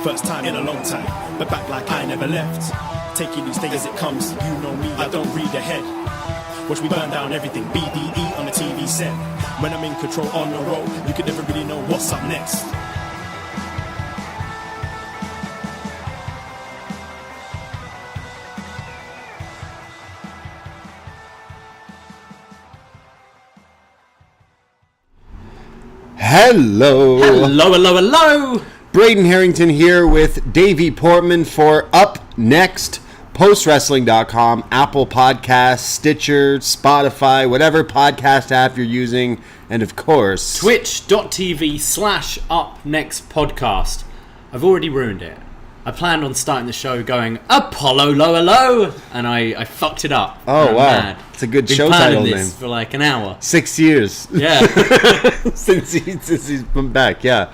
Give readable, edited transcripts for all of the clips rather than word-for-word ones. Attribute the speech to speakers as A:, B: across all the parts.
A: First time in a long time, but back like I never left. Taking each day as it comes, you know me, I don't read ahead. Watch me burn down everything, BDE on the TV set. When I'm in control on the road, you can never really know what's up next.
B: Hello.
C: Hello, hello, hello.
B: Braden Herrington here with Davie Portman for upNXT, postwrestling.com, Apple Podcasts, Stitcher, Spotify, whatever podcast app you're using, and of course,
C: twitch.tv/upNXT I've already ruined it. I planned on starting the show going Apollo Lower Low, and I fucked it up.
B: Oh, wow.
C: Mad.
B: It's a good
C: Been
B: show
C: planning
B: title
C: this
B: name.
C: for like an hour.
B: 6 years.
C: Yeah.
B: since he's been back, yeah.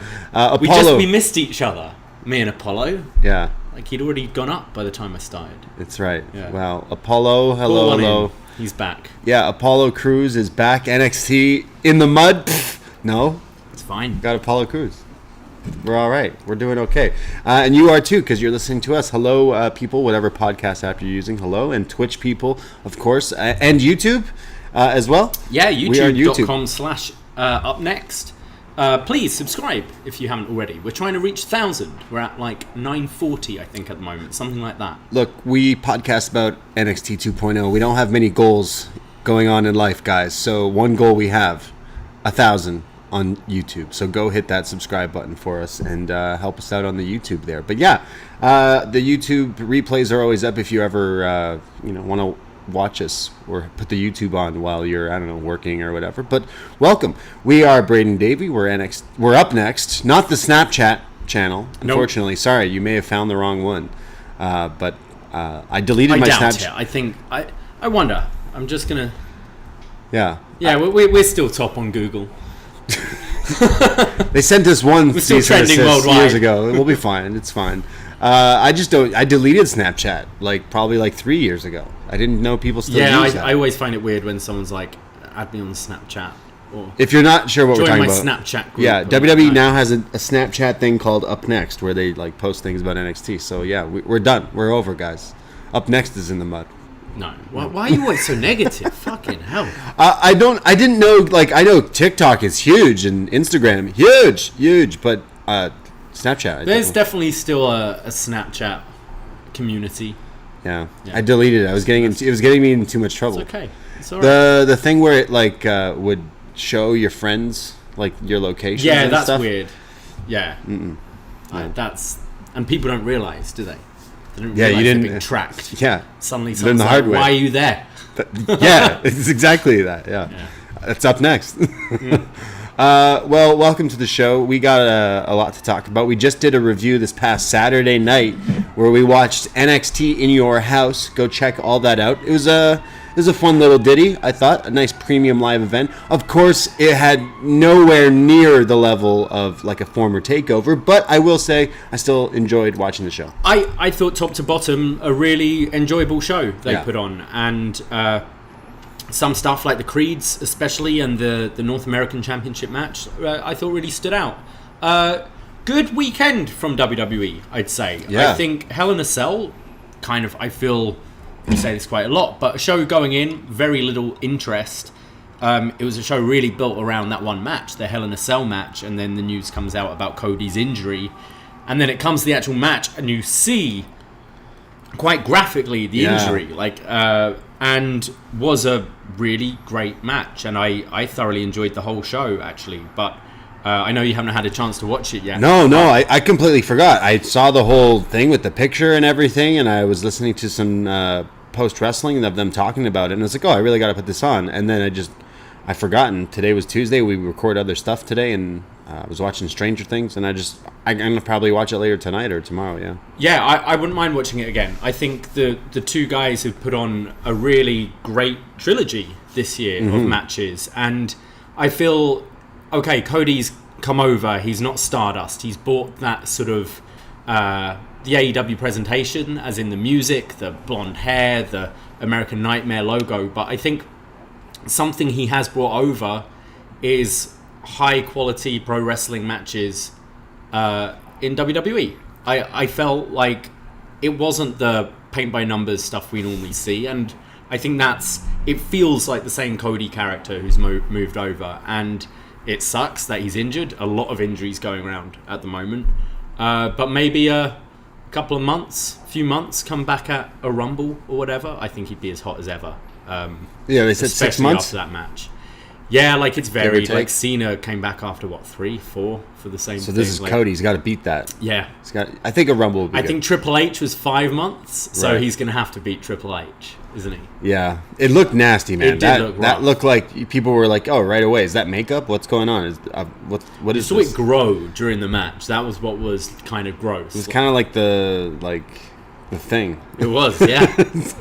C: We missed each other, me and Apollo.
B: Yeah.
C: Like he'd already gone up by the time I started.
B: That's right.
C: Yeah.
B: Wow. Apollo, hello.
C: He's back.
B: Yeah, Apollo Crews is back. NXT in the mud. No.
C: It's fine.
B: Got Apollo Crews. We're all right. We're doing okay. And you are too, because you're listening to us. Hello, people, whatever podcast app you're using. Hello. And Twitch people, of course. And YouTube as well.
C: Yeah,
B: YouTube.
C: youtube.com/upnext. Please subscribe if you haven't already. We're trying to reach 1,000. We're at like 940, I think, at the moment. Something like that.
B: Look, we podcast about NXT 2.0. We don't have many goals going on in life, guys. So one goal we have, 1,000. On YouTube, so go hit that subscribe button for us and help us out on the YouTube there. But yeah, the YouTube replays are always up if you ever want to watch us or put the YouTube on while you're working or whatever. But welcome. We are Braden Davie. We're upNXT, not the Snapchat channel. Unfortunately, Sorry, you may have found the wrong one. But I deleted my Snapchat.
C: I think I wonder. I'm just gonna.
B: Yeah.
C: Yeah, we're still top on Google.
B: They sent us one cease and desist years ago. We'll be fine. It's fine. I deleted Snapchat probably 3 years ago. I didn't know people still use that.
C: I always find it weird when someone's like, add me on Snapchat. Or
B: if you're not sure what we're talking about,
C: join my Snapchat group.
B: Yeah, WWE now has a Snapchat thing called upNXT where they post things about NXT. So yeah, we're done. We're over, guys. upNXT is in the mud.
C: No. Why are you always so negative? Fucking hell.
B: I didn't know, I know TikTok is huge and Instagram, huge, but Snapchat.
C: There's definitely still a Snapchat community.
B: Yeah. I deleted it. It was getting me in too much trouble.
C: It's okay. It's all right.
B: The thing where it, would show your friends, your location.
C: Yeah,
B: and
C: that's
B: stuff.
C: weird. Yeah. And people don't realize, do they? They don't
B: you didn't
C: they're being tracked.
B: Yeah.
C: Suddenly someone's like,
B: hard way.
C: why are you there?
B: Yeah, it's exactly that. Yeah. It's up next. Well, welcome to the show. We got a lot to talk about. We just did a review this past Saturday night where we watched NXT in your house. Go check all that out. It was a fun little ditty, I thought. A nice premium live event. Of course, it had nowhere near the level of a former takeover, but I will say I still enjoyed watching the show.
C: I thought top to bottom a really enjoyable show they put on, and some stuff like the Creeds especially and the North American Championship match I thought really stood out. Good weekend from WWE, I'd say.
B: Yeah.
C: I think Hell in a Cell I feel we say this quite a lot, but a show going in, very little interest. It was a show really built around that one match, the Hell in a Cell match, and then the news comes out about Cody's injury, and then it comes to the actual match, and you see quite graphically the injury, and was a really great match, and I thoroughly enjoyed the whole show actually, but I know you haven't had a chance to watch it yet.
B: No, I completely forgot. I saw the whole thing with the picture and everything, and I was listening to some post-wrestling of them talking about it, and I was like, I really got to put this on. And then I forgotten. Today was Tuesday. We record other stuff today, and I was watching Stranger Things, and I'm going to probably watch it later tonight or tomorrow, yeah.
C: Yeah, I wouldn't mind watching it again. I think the two guys have put on a really great trilogy this year of matches, and I feel... Okay, Cody's come over. He's not Stardust. He's bought that sort of the AEW presentation, as in the music, the blonde hair, the American Nightmare logo. But I think something he has brought over is high quality pro wrestling matches in WWE. I felt like it wasn't the paint by numbers stuff we normally see, and I think it feels like the same Cody character who's moved over, and it sucks that he's injured. A lot of injuries going around at the moment, but maybe a few months, come back at a Rumble or whatever. I think he'd be as hot as ever.
B: They said 6 months
C: after that match. Yeah, like it's varied. Like Cena came back after 3, 4 for the same.
B: So this
C: thing.
B: is
C: like,
B: Cody. He's got to beat that.
C: Yeah,
B: I think a Rumble. Would be
C: I
B: good.
C: think Triple H was 5 months, so
B: Right.
C: he's gonna have to beat Triple H, isn't he?
B: Yeah, it looked nasty, man.
C: It did look rough.
B: That looked like people were like, "Oh, right away, is that makeup? What's going on? What
C: You
B: is
C: saw
B: this?"
C: it grow during the match. That was what was kind of gross.
B: It was kind of like the thing.
C: It was, yeah.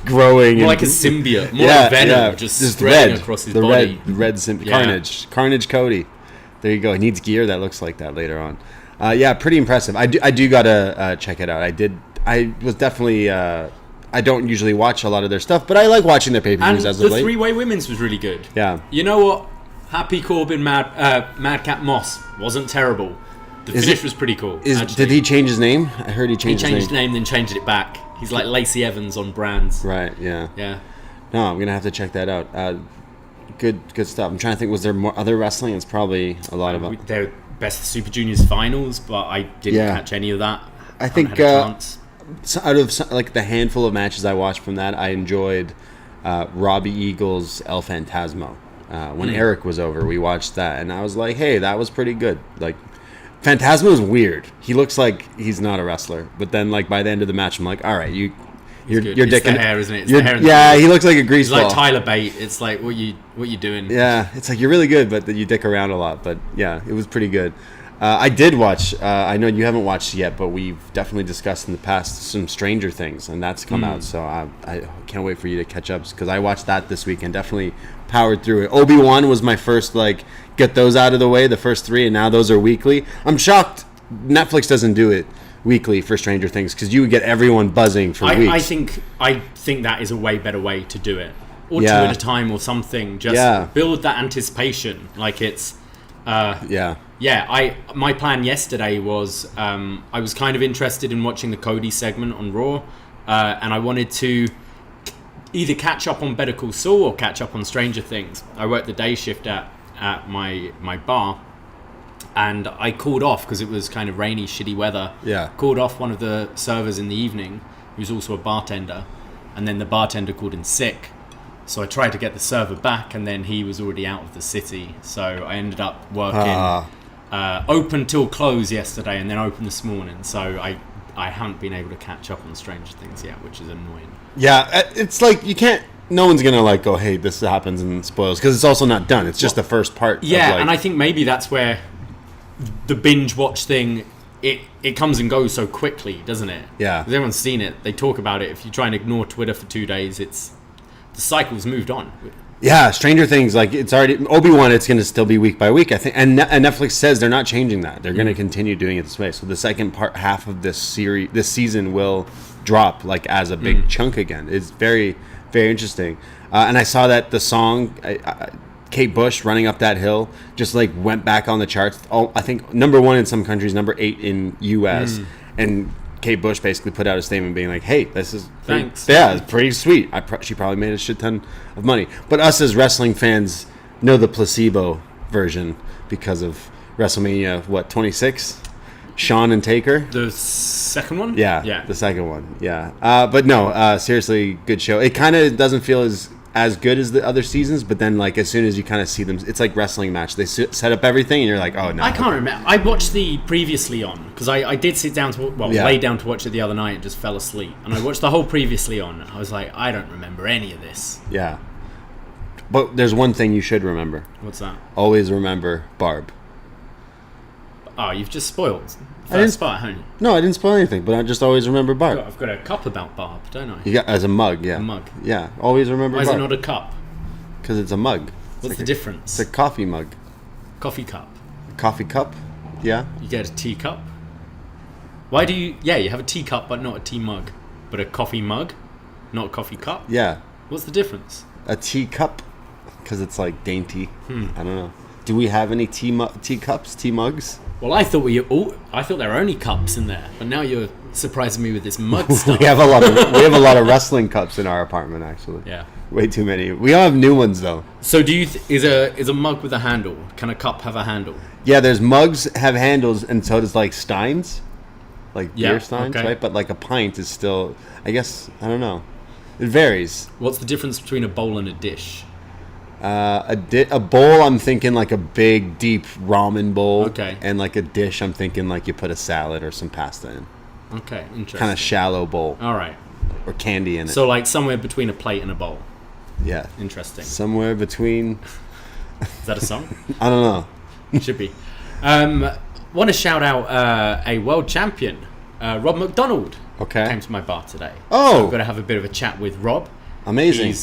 B: Growing.
C: More
B: and,
C: like a symbiote. More like Venom, just spreading across his body.
B: Red symbiote. Carnage Cody. There you go. He needs gear that looks like that later on. Yeah, pretty impressive. I do gotta check it out. I was definitely. I don't usually watch a lot of their stuff, but I like watching their pay-per-views
C: And
B: as of
C: the
B: late.
C: three-way women's was really good.
B: Yeah.
C: You know what? Happy Corbin, Madcap Moss wasn't terrible. The finish was pretty cool.
B: Did he change his name? I heard he changed
C: He changed
B: his
C: his name, then changed it back. He's like Lacey Evans on Brands.
B: Right. Yeah.
C: Yeah.
B: No, I'm gonna have to check that out. Good stuff. I'm trying to think. Was there more other wrestling? It's probably a lot of.
C: They're Best of Super Juniors finals, but I didn't catch any of that.
B: I think
C: had a chance.
B: So out of like the handful of matches I watched from that, I enjoyed Robbie Eagles' El Fantasmo. When Eric was over, we watched that, and I was like, "Hey, that was pretty good." Like, Fantasmo is weird. He looks like he's not a wrestler, but then like by the end of the match, I'm like, "All right, you're
C: it's
B: dicking."
C: the hair, isn't it? It's the hair
B: he looks like a grease
C: He's
B: ball.
C: like Tyler Bate. It's like what you doing?
B: Yeah, it's like you're really good, but you dick around a lot. But yeah, it was pretty good. I did watch. I know you haven't watched yet, but we've definitely discussed in the past some Stranger Things, and that's come out. So I can't wait for you to catch up because I watched that this week and definitely powered through it. Obi-Wan was my first get those out of the way, the first 3, and now those are weekly. I'm shocked Netflix doesn't do it weekly for Stranger Things because you would get everyone buzzing for weeks.
C: I think that is a way better way to do it, or 2
B: Yeah.
C: at a time, or something. Just build that anticipation, like it's. My plan yesterday was I was kind of interested in watching the Cody segment on Raw, and I wanted to either catch up on Better Call Saul or catch up on Stranger Things. I worked the day shift at my bar, and I called off because it was kind of rainy, shitty weather.
B: Yeah.
C: Called off one of the servers in the evening, who's also a bartender, and then the bartender called in sick. So I tried to get the server back, and then he was already out of the city. So I ended up working open till close yesterday, and then open this morning. So I haven't been able to catch up on Stranger Things yet, which is annoying.
B: Yeah, it's like you can't. No one's gonna go, hey, this happens and spoils because it's also not done. It's just the first part.
C: Yeah, and I think maybe that's where the binge watch thing. It comes and goes so quickly, doesn't it?
B: Yeah.
C: 'Cause everyone's seen it. They talk about it. If you try and ignore Twitter for 2 days, the cycle's moved on.
B: Yeah, Stranger Things, it's already Obi-Wan. It's going to still be week by week, I think, and Netflix says they're not changing that. They're going to continue doing it this way. So the second half of this season, will drop as a big chunk again. It's very, very interesting. And I saw that the song, Kate Bush, Running Up That Hill, just went back on the charts. I think #1 in some countries, #8 in U.S. And Kate Bush basically put out a statement being like, "Hey, this is
C: thanks.
B: Yeah, it's pretty sweet. She probably made a shit ton of money." But us as wrestling fans know the placebo version because of WrestleMania 26, Shawn and Taker.
C: The second one?
B: Yeah, the second one. Yeah, but no, seriously, good show. It kind of doesn't feel as good as the other seasons, but then as soon as you kind of see them, it's like wrestling match. They set up everything, and you're like, "Oh no!"
C: I can't remember. I watched the previously on because I did sit down lay down to watch it the other night and just fell asleep. And I watched the whole previously on. I was like, I don't remember any of this.
B: Yeah, but there's one thing you should remember.
C: What's that?
B: Always remember Barb.
C: Oh, you've just spoiled the
B: I didn't
C: first part, haven't you?
B: No, I didn't spoil anything, but I just always remember Barb.
C: I've got a cup about Barb, don't I?
B: You got as a mug, yeah.
C: A mug.
B: Yeah, always remember
C: Why is
B: Barb.
C: it not a cup?
B: Because it's a mug.
C: What's the difference?
B: It's a coffee mug.
C: Coffee cup.
B: A coffee cup? Yeah.
C: You get a tea cup. Why do you... Yeah, you have a tea cup, but not a tea mug. But a coffee mug, not a coffee cup?
B: Yeah.
C: What's the difference?
B: A tea cup, because it's dainty. I don't know. Do we have any tea cups, tea mugs?
C: Well, I thought there were only cups in there, but now you're surprising me with this mug stuff.
B: We have a lot of wrestling cups in our apartment, actually.
C: Yeah.
B: Way too many. We all have new ones though.
C: So do you is a mug with a handle? Can a cup have a handle?
B: Yeah, there's mugs have handles, and so does like steins, like beer steins,
C: okay.
B: right? But like a pint is still, I guess, I don't know. It varies.
C: What's the difference between a bowl and a dish?
B: A bowl, I'm thinking like a big, deep ramen bowl.
C: Okay.
B: And like a dish, I'm thinking like you put a salad or some pasta in.
C: Okay, interesting.
B: Kind of shallow bowl.
C: All right.
B: Or candy in it.
C: So like somewhere between a plate and a bowl.
B: Yeah.
C: Interesting.
B: Somewhere between.
C: Is that a song?
B: I don't know.
C: Should be. Want to shout out a world champion, Rob McDonald.
B: Okay.
C: Came to my bar today.
B: Oh.
C: So I've got to have a bit of a chat with Rob.
B: Amazing.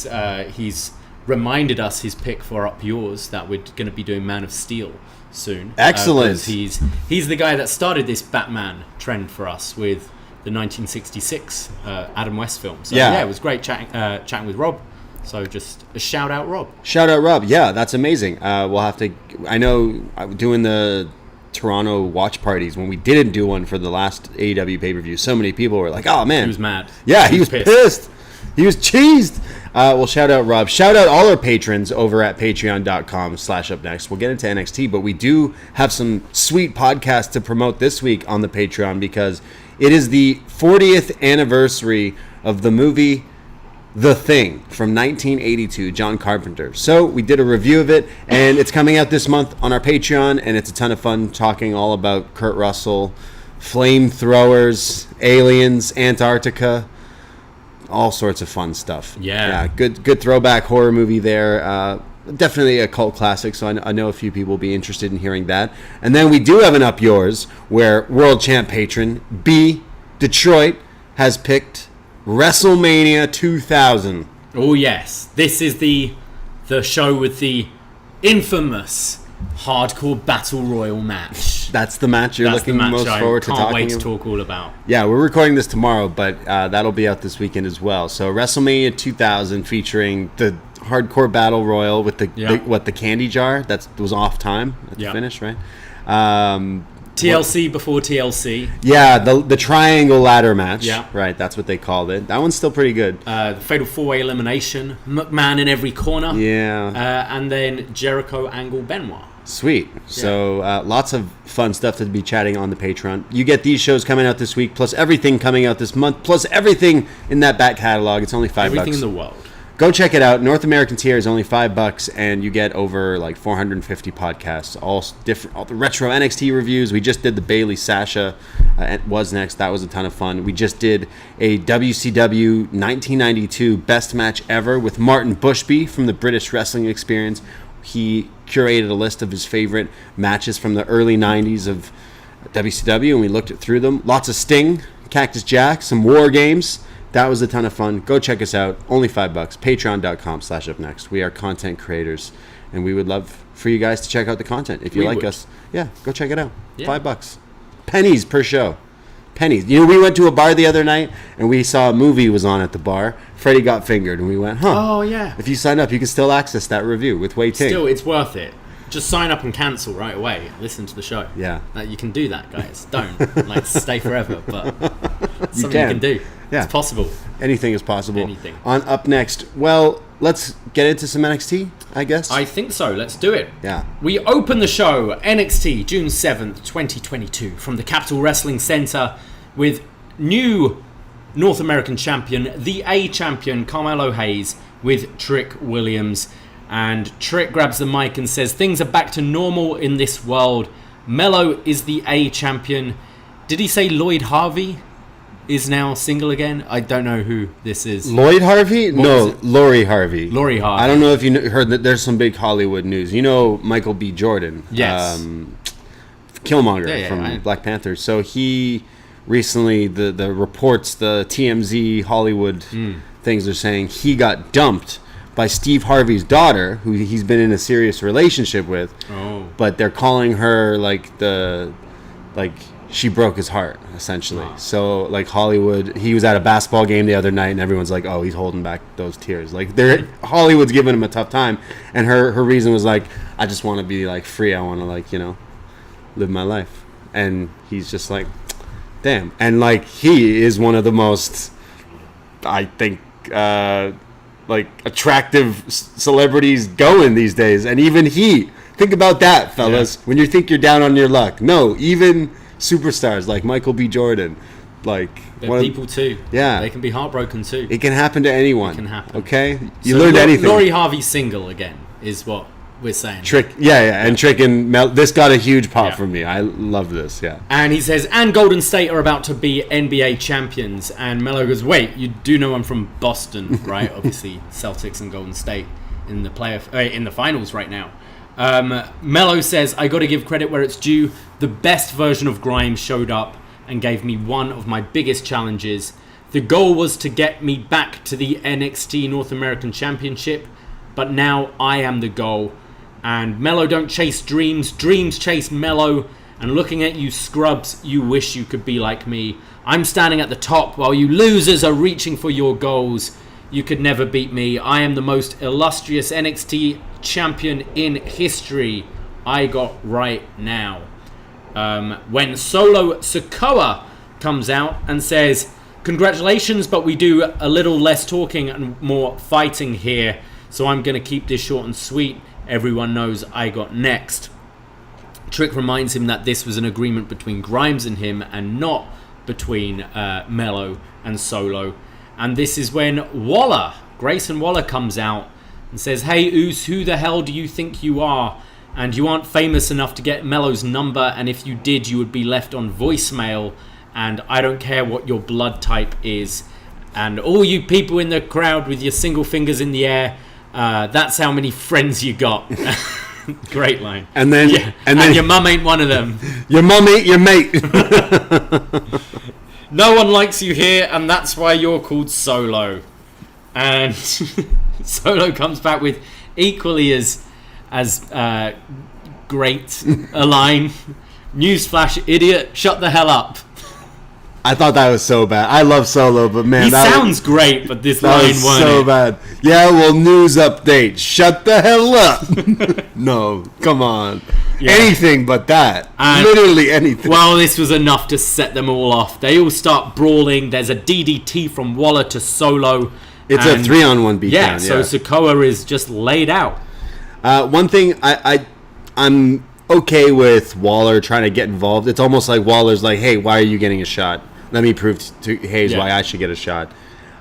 C: He's reminded us his pick for Up Yours that we're going to be doing Man of Steel soon.
B: Excellent.
C: He's the guy that started this Batman trend for us with the 1966 Adam West film. So yeah, it was great chatting with Rob. So just a shout out, Rob.
B: Shout out, Rob. Yeah, that's amazing. We'll have to. I know doing the Toronto watch parties when we didn't do one for the last AEW pay-per-view. So many people were like, "Oh man,
C: he was mad."
B: Yeah, he was pissed. He was cheesed. Well, shout out Rob. Shout out all our patrons over at patreon.com/upnext. We'll get into NXT, but we do have some sweet podcasts to promote this week on the Patreon because it is the 40th anniversary of the movie The Thing from 1982, John Carpenter. So we did a review of it, and it's coming out this month on our Patreon, and it's a ton of fun talking all about Kurt Russell, flamethrowers, aliens, Antarctica, all sorts of fun stuff.
C: Yeah.
B: Good throwback horror movie there. Definitely a cult classic, so I know a few people will be interested in hearing that. And then we do have an Up Yours, where world champ patron B Detroit has picked WrestleMania 2000.
C: Oh yes, this is the show with the infamous hardcore battle royal match.
B: That's the match you're looking most forward to talking about.
C: Can't wait to talk all about.
B: Yeah, we're recording this tomorrow, but that'll be out this weekend as well. So WrestleMania 2000 featuring the hardcore battle royal with the candy jar that was off time at the finish, right?
C: TLC before TLC.
B: Yeah, the triangle ladder match.
C: Yeah.
B: Right, that's what they called it. That one's still pretty good.
C: The Fatal 4-Way Elimination. McMahon in every corner.
B: Yeah.
C: And then Jericho Angle Benoit.
B: Sweet. So lots of fun stuff to be chatting on the Patreon. You get these shows coming out this week, plus everything coming out this month, plus everything in that back catalog. It's only $5.
C: Everything in the world.
B: Go check it out. North American tier is only $5, and you get over like 450 podcasts, all the retro NXT reviews. We just did the Bailey Sasha was next. That was a ton of fun. We just did a WCW 1992 best match ever with Martin Bushby from the British Wrestling Experience. He curated a list of his favorite matches from the early 90s of WCW, and we looked through them. Lots of Sting, Cactus Jack, some War Games. That was a ton of fun. Go check us out. Only $5. Patreon.com/upnext. We are content creators, and we would love for you guys to check out the content. If you like us, go check it out.
C: Yeah.
B: $5. Pennies per show. Pennies. You know, we went to a bar the other night, and we saw a movie was on at the bar. Freddie Got Fingered, and we went,
C: Oh, yeah.
B: If you sign up, you can still access that review with Wei Ting.
C: Still, it's worth it. Just sign up and cancel right away. Listen to the show.
B: Yeah.
C: You can do that, guys. Don't. Stay forever, but it's something you can do.
B: Yeah.
C: It's possible.
B: Anything is possible.
C: Anything.
B: On Up Next, well, let's get into some NXT, I guess.
C: I think so. Let's do it.
B: Yeah.
C: We open the show, NXT, June 7th, 2022, from the Capitol Wrestling Center with new North American champion, the A champion, Carmelo Hayes, with Trick Williams. And Trick grabs the mic and says, things are back to normal in this world. Mello is the A champion. Did he say Lloyd Harvey is now single again? I don't know who this is.
B: Lloyd Harvey? No, Lori Harvey.
C: Lori Harvey.
B: I don't know if you heard that there's some big Hollywood news. You know Michael B. Jordan.
C: Yes.
B: Killmonger from Black Panther. So he recently, the reports, the TMZ Hollywood things are saying he got dumped by Steve Harvey's daughter, who he's been in a serious relationship with.
C: Oh.
B: But they're calling her she broke his heart, essentially.
C: Wow.
B: So, Hollywood, he was at a basketball game the other night, and everyone's like, oh, he's holding back those tears. Hollywood's giving him a tough time, and her reason was I just want to be, free. I want to, live my life. and he's just like, damn. And like he is one of the most, I think, like attractive celebrities going these days, and even he. Think about that, fellas. Yeah. When you think you're down on your luck, no, even superstars like Michael B. Jordan, like
C: they're people too.
B: Yeah,
C: they can be heartbroken too.
B: It can happen to anyone.
C: It can happen.
B: Okay, you learned anything.
C: Laurie Harvey's single again is what we're saying.
B: Trick, yeah, and Trick and Mel. This got a huge pop from me. I love this. Yeah,
C: and he says, and Golden State are about to be NBA champions, and Melo goes, wait, you do know I'm from Boston, right? Obviously, Celtics and Golden State in the in the finals right now. Melo says, I got to give credit where it's due. The best version of Grimes showed up and gave me one of my biggest challenges. The goal was to get me back to the NXT North American Championship, but now I am the goal. And Melo don't chase dreams, dreams chase Melo. And looking at you scrubs, you wish you could be like me. I'm standing at the top while you losers are reaching for your goals. You could never beat me. I am the most illustrious NXT champion in history. I got right now. When Solo Sikoa comes out and says, congratulations, but we do a little less talking and more fighting here. So I'm going to keep this short and sweet. Everyone knows I got next. Trick reminds him that this was an agreement between Grimes and him and not between Melo and Solo. And this is when Grayson Waller comes out and says, hey, Oos, who the hell do you think you are? And you aren't famous enough to get Melo's number, and if you did, you would be left on voicemail, and I don't care what your blood type is. And all you people in the crowd with your single fingers in the air, that's how many friends you got. Great line.
B: And then
C: your mum ain't one of them.
B: Your mum ain't your mate.
C: No one likes you here, and that's why you're called Solo. And Solo comes back with equally as great a line. Newsflash, idiot, shut the hell up.
B: I thought that was so bad. I love Solo, but man,
C: he sounds great, but this line
B: was so bad. Yeah, well, news update. Shut the hell up. No, come on. Yeah. Anything but that. And, literally anything.
C: Well, this was enough to set them all off. They all start brawling. There's a DDT from Waller to Solo.
B: It's a 3-on-1 beatdown.
C: Yeah, so Sikoa is just laid out.
B: One thing I'm okay with Waller trying to get involved. It's almost like Waller's like, hey, why are you getting a shot? Let me prove to Hayes why I should get a shot.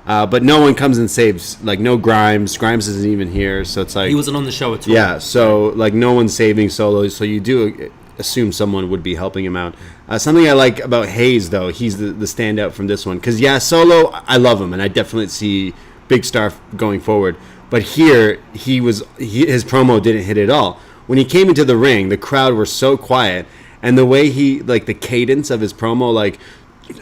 B: But no one comes and saves. Like, no Grimes. Grimes isn't even here, so it's like...
C: He wasn't on the show at all.
B: Yeah, so, like, no one's saving Solo, so you do assume someone would be helping him out. Something I like about Hayes, though, he's the standout from this one. Because, yeah, Solo, I love him, and I definitely see big star going forward. But here, his promo didn't hit at all. When he came into the ring, the crowd were so quiet, and the way he, like, the cadence of his promo, like...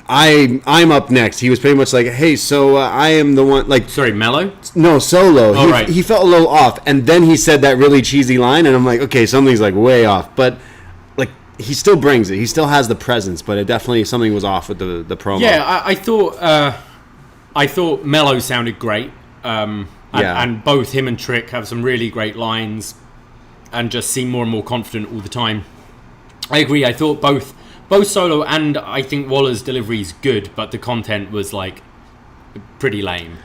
B: I'm up next. He was pretty much like, hey, so I am the one, like...
C: Sorry, Melo?
B: No, Solo.
C: Oh, right.
B: He felt a little off, and then he said that really cheesy line, and I'm like, okay, something's like way off. But, like, he still brings it. He still has the presence, but it definitely, something was off with the promo.
C: Yeah, I thought Melo sounded great. And both him and Trick have some really great lines and just seem more and more confident all the time. I agree. I thought both Solo and I think Waller's delivery is good, but the content was like pretty lame.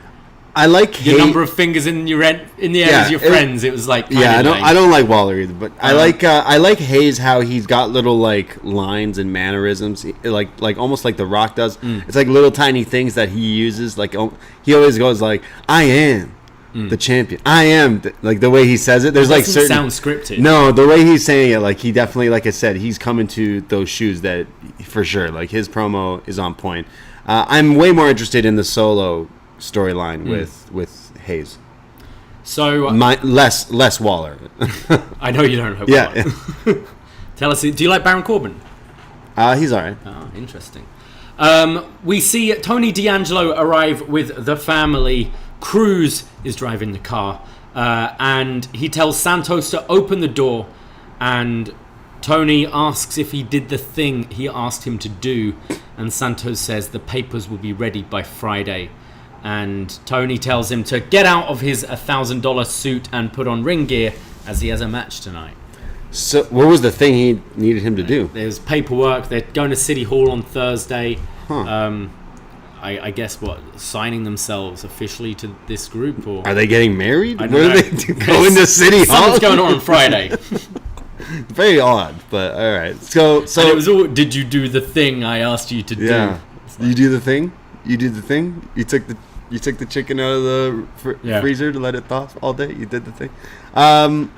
B: I like
C: your number of fingers in the air as your friends. It was like lame.
B: I don't like Waller either, but I like Hayes, how he's got little like lines and mannerisms, like almost like The Rock does. It's like little tiny things that he uses. Like he always goes like, "I am." The champion. I am like the way he says it. There's like certain
C: sound scripted.
B: No, the way he's saying it, like he definitely, like I said, he's coming to those shoes that for sure. Like his promo is on point. I'm way more interested in the Solo storyline with Hayes.
C: So
B: less Waller.
C: I know you don't like Waller. Yeah. Tell us, do you like Baron Corbin?
B: He's alright.
C: Oh, interesting. We see Tony D'Angelo arrive with the family. Cruz is driving the car, and he tells Santos to open the door, and Tony asks if he did the thing he asked him to do, and Santos says the papers will be ready by Friday, and Tony tells him to get out of his $1,000 suit and put on ring gear as he has a match tonight.
B: So what was the thing he needed him to do?
C: There's paperwork. They're going to City Hall on Thursday.
B: Huh.
C: I guess signing themselves officially to this group, or
B: Are they getting married?
C: I
B: What
C: don't
B: are
C: know.
B: they do? Going to City Hall?
C: Something's going on Friday.
B: Very odd, but all right. So
C: And it was all. Did you do the thing I asked you to
B: yeah.
C: do?
B: You do the thing. You did the thing. You took the chicken out of the freezer to let it thaw all day. You did the thing. The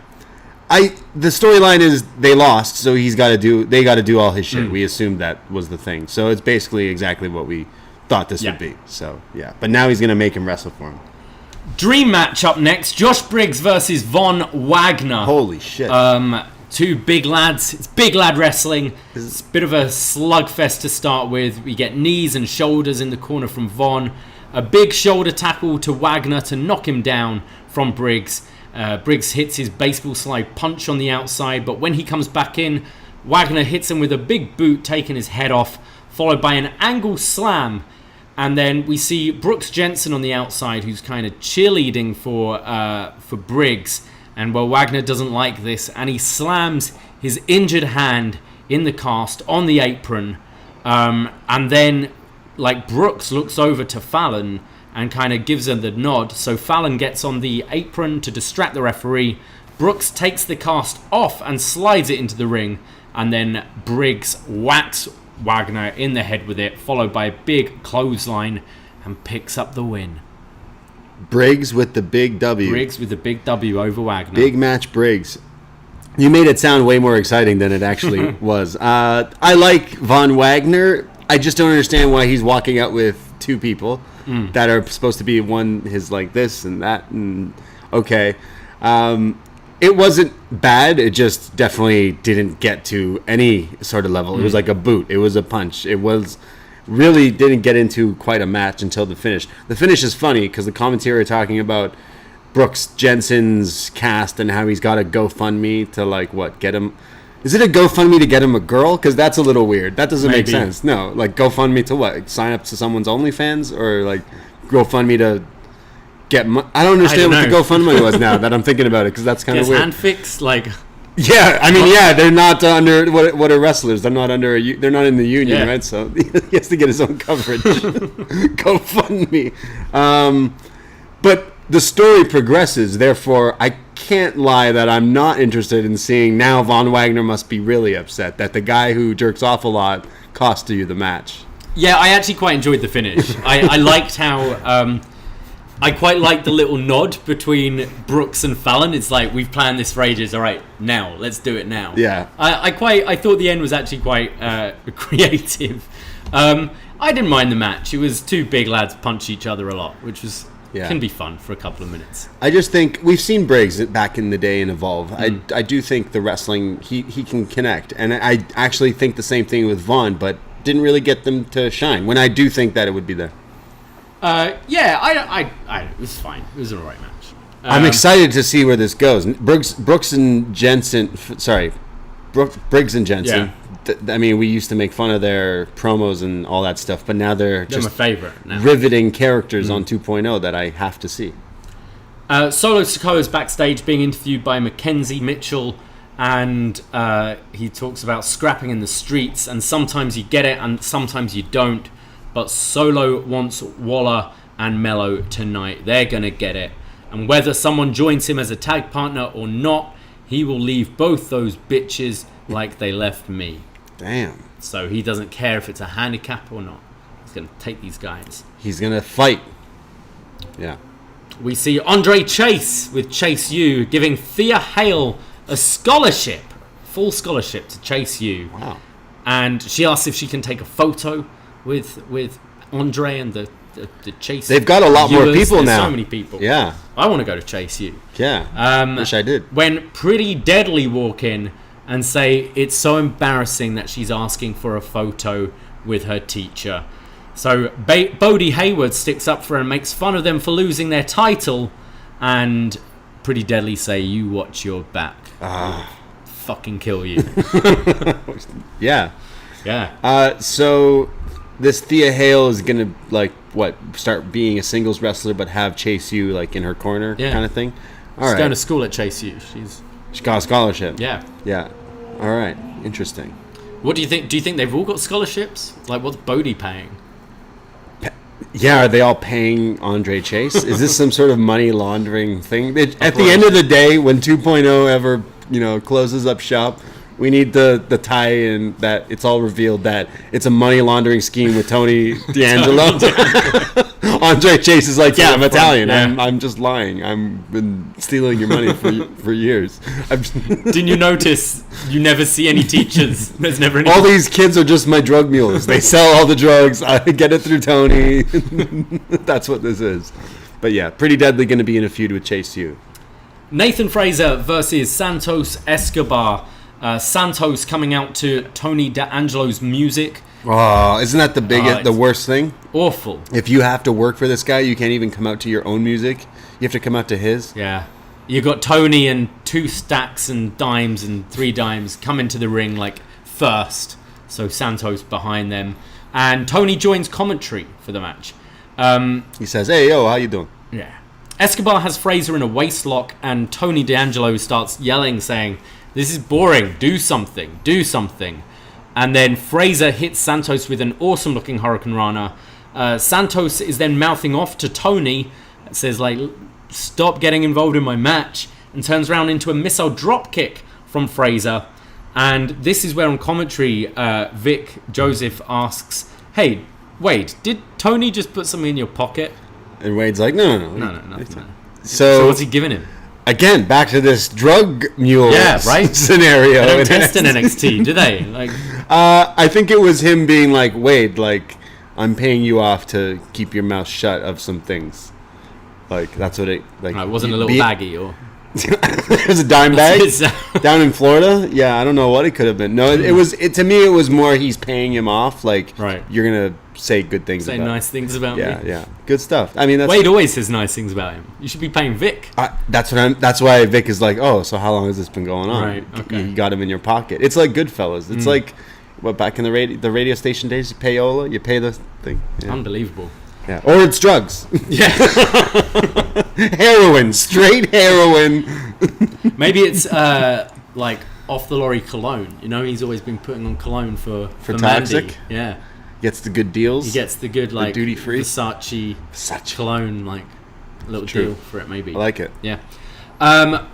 B: storyline is they lost, so they got to do all his shit. We assumed that was the thing. So it's basically exactly what we thought this would be. So yeah, but now he's gonna make him wrestle for him.
C: Dream match up next. Josh Briggs versus Von Wagner.
B: Holy shit!
C: Two big lads. It's big lad wrestling. It's a bit of a slugfest to start with. We get knees and shoulders in the corner from Von. A big shoulder tackle to Wagner to knock him down from Briggs. Briggs hits his baseball slide punch on the outside, but when he comes back in, Wagner hits him with a big boot, taking his head off, followed by an angle slam. And then we see Brooks Jensen on the outside, who's kind of cheerleading for Briggs. And Wagner doesn't like this, and he slams his injured hand in the cast on the apron. And then, Brooks looks over to Fallon and kind of gives him the nod. So Fallon gets on the apron to distract the referee. Brooks takes the cast off and slides it into the ring. And then Briggs whacks Wagner in the head with it, followed by a big clothesline, and picks up the win.
B: Briggs with the big W.
C: Briggs with the big W over Wagner.
B: Big match, Briggs. You made it sound way more exciting than it actually was. I like Von Wagner. I just don't understand why he's walking out with two people that are supposed to be one his like this and that. And okay. It wasn't bad. It just definitely didn't get to any sort of level. It was like a boot. It was a punch. It was really didn't get into quite a match until the finish. The finish is funny because the commentary are talking about Brooks Jensen's cast and how he's got a GoFundMe to get him. Is it a GoFundMe to get him a girl? Because that's a little weird. That doesn't make sense. No, GoFundMe to what? Sign up to someone's OnlyFans or GoFundMe to get. I don't understand what the GoFundMe was now that I'm thinking about it because that's kind of weird.
C: Hand fixed
B: Yeah, I mean, they're not under what are wrestlers? They're not under they're not in the union, right? So he has to get his own coverage. GoFundMe. But the story progresses. Therefore, I can't lie that I'm not interested in seeing now. Von Wagner must be really upset that the guy who jerks off a lot cost you the match.
C: Yeah, I actually quite enjoyed the finish. I liked how. I quite like the little nod between Brooks and Fallon. It's like, we've planned this for ages. All right, now let's do it now.
B: Yeah.
C: I thought the end was actually quite creative. I didn't mind the match. It was two big lads punch each other a lot, which was can be fun for a couple of minutes.
B: I just think we've seen Briggs back in the day and evolve. I do think the wrestling he can connect, and I actually think the same thing with Vaughn, but didn't really get them to shine. When I do think that it would be there.
C: It was fine. It was an alright match.
B: I'm excited to see where this goes. Brooks and Jensen. Sorry, Briggs and Jensen.
C: Yeah.
B: I mean, we used to make fun of their promos and all that stuff, but now they're just
C: my favorite now.
B: Riveting characters on 2.0 that I have to see.
C: Solo Sikoa is backstage being interviewed by Mackenzie Mitchell, and he talks about scrapping in the streets, and sometimes you get it and sometimes you don't. But Solo wants Waller and Mello tonight. They're going to get it. And whether someone joins him as a tag partner or not, he will leave both those bitches like they left me.
B: Damn.
C: So he doesn't care if it's a handicap or not. He's going to take these guys.
B: He's going to fight. Yeah.
C: We see Andre Chase with Chase U giving Thea Hale a scholarship. Full scholarship to Chase U.
B: Wow.
C: And she asks if she can take a photo with Andre and the Chase.
B: They've got a lot more people now.
C: So many people.
B: Yeah.
C: I want to go to Chase U.
B: Yeah. Wish I did.
C: When Pretty Deadly walk in and say it's so embarrassing that she's asking for a photo with her teacher. So Bodie Hayward sticks up for her and makes fun of them for losing their title, and Pretty Deadly say, "You watch your back. Fucking kill you."
B: Yeah.
C: Yeah.
B: So this Thea Hale is gonna start being a singles wrestler, but have Chase U in her corner, kind of thing.
C: She's going to school at Chase U.
B: She got a scholarship.
C: Yeah.
B: Yeah. All right. Interesting.
C: What do you think? Do you think they've all got scholarships? Like, what's Bodie paying?
B: Yeah, are they all paying Andre Chase? Is this some sort of money laundering thing? At the end of the day, when 2.0 ever, closes up shop, we need the tie-in that it's all revealed that it's a money laundering scheme with Tony D'Angelo. Andre Chase is like, yeah, I'm Italian. Yeah. I'm just lying. I've been stealing your money for years.
C: Didn't you notice you never see any teachers? There's never any.
B: All these kids are just my drug mules. They sell all the drugs. I get it through Tony. That's what this is. But yeah, Pretty Deadly going to be in a feud with Chase U.
C: Nathan Fraser versus Santos Escobar. Santos coming out to Tony D'Angelo's music.
B: Oh, isn't that the worst thing?
C: Awful.
B: If you have to work for this guy, you can't even come out to your own music. You have to come out to his.
C: Yeah. You got Tony and 2 stacks and dimes and 3 dimes come into the ring like first. So Santos behind them. And Tony joins commentary for the match.
B: He says, hey, yo, how you doing?
C: Yeah. Escobar has Fraser in a waist lock and Tony D'Angelo starts yelling, saying, this is boring. Do something. Do something. And then Fraser hits Santos with an awesome-looking Hurricane Rana. Santos is then mouthing off to Tony. Says, like, stop getting involved in my match. And turns around into a missile drop kick from Fraser. And this is where on commentary, Vic Joseph asks, hey, Wade, did Tony just put something in your pocket?
B: And Wade's like, no.
C: No.
B: So
C: what's he giving him?
B: Again, back to this drug mule scenario.
C: They don't test in NXT, do they? Like,
B: I think it was him being like, Wade, like, I'm paying you off to keep your mouth shut of some things. Like, that's what it... Like,
C: it wasn't a little baggie, or...
B: It was a dime bag down in Florida. Yeah, I don't know what it could have been. No, it was. To me, it was more he's paying him off. Like, you're gonna say good things.
C: Say
B: about
C: nice things about me.
B: Yeah, good stuff. I mean,
C: Wade always says nice things about him. You should be paying Vic.
B: That's why Vic is like, oh, so how long has this been going on?
C: Right. Okay.
B: You got him in your pocket. It's like Goodfellas. It's like what back in the radio station days. You pay Ola. You pay the thing. Yeah.
C: Unbelievable.
B: Yeah, or it's drugs.
C: Yeah.
B: Heroin, straight heroin.
C: Maybe it's like off the lorry cologne. You know, he's always been putting on cologne for
B: Toxic.
C: Mandy. Yeah,
B: gets the good deals.
C: He gets the good like
B: duty free
C: Versace cologne, like little deal for it. Maybe
B: I like it.
C: Yeah.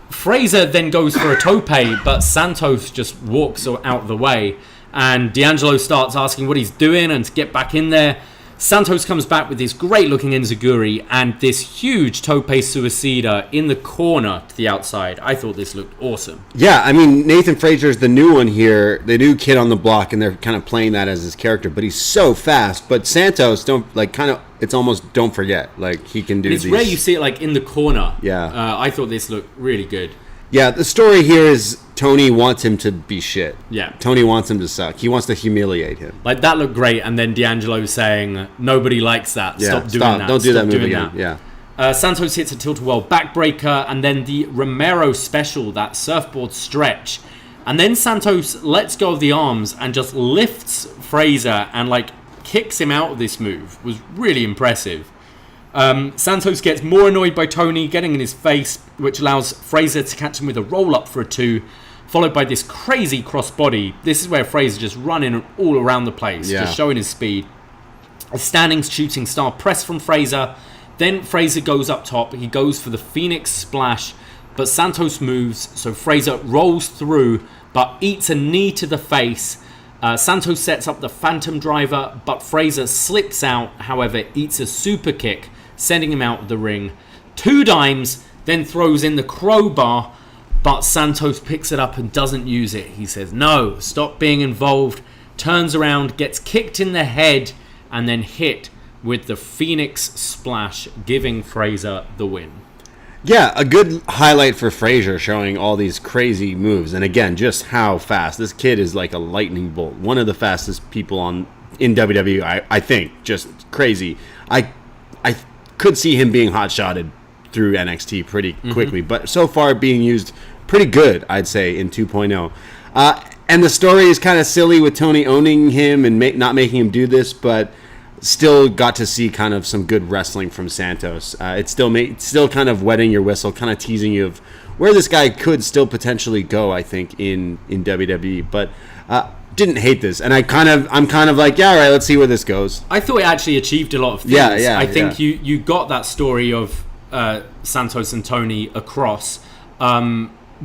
C: Fraser then goes for a tope, but Santos just walks out of the way, and D'Angelo starts asking what he's doing and to get back in there. Santos comes back with this great-looking enziguri and this huge tope suicida in the corner to the outside. I thought this looked awesome.
B: Yeah, I mean, Nathan Fraser's the new one here, the new kid on the block, and they're kind of playing that as his character, but he's so fast. But Santos, it's almost don't forget. Like, he can do
C: these. It's rare you see it, like, in the corner.
B: Yeah.
C: I thought this looked really good.
B: Yeah, the story here is Tony wants him to be shit.
C: Yeah.
B: Tony wants him to suck. He wants to humiliate him.
C: Like, that looked great, and then D'Angelo saying, nobody likes that. Stop doing that.
B: Don't do that move again. Yeah.
C: Santos hits a tilt-a-whirl backbreaker, and then the Romero special, that surfboard stretch. And then Santos lets go of the arms and just lifts Fraser and, like, kicks him out of this move. It was really impressive. Santos gets more annoyed by Tony getting in his face, which allows Fraser to catch him with a roll-up for a 2, followed by this crazy crossbody. This is where Fraser just running all around the place, just showing his speed. A standing shooting star press from Fraser. Then Fraser goes up top. He goes for the Phoenix Splash, but Santos moves, so Fraser rolls through, but eats a knee to the face. Santos sets up the Phantom Driver, but Fraser slips out, however, eats a super kick, sending him out of the ring. 2 dimes, then throws in the crowbar, but Santos picks it up and doesn't use it. He says, no, stop being involved, turns around, gets kicked in the head, and then hit with the Phoenix Splash, giving Fraser the win.
B: Yeah, a good highlight for Fraser, showing all these crazy moves. And again, just how fast. This kid is like a lightning bolt. One of the fastest people in WWE, I think. Just crazy. I could see him being hot-shotted through NXT pretty quickly. But so far being used pretty good, I'd say, in 2.0. And the story is kind of silly with Tony owning him and not making him do this, but still got to see kind of some good wrestling from Santos. It's still kind of wetting your whistle, kind of teasing you of where this guy could still potentially go, I think, in WWE. But didn't hate this, and I'm kind of like, yeah, all right, let's see where this goes.
C: I thought it actually achieved a lot of things.
B: Yeah,
C: I think you got that story of Santos and Tony across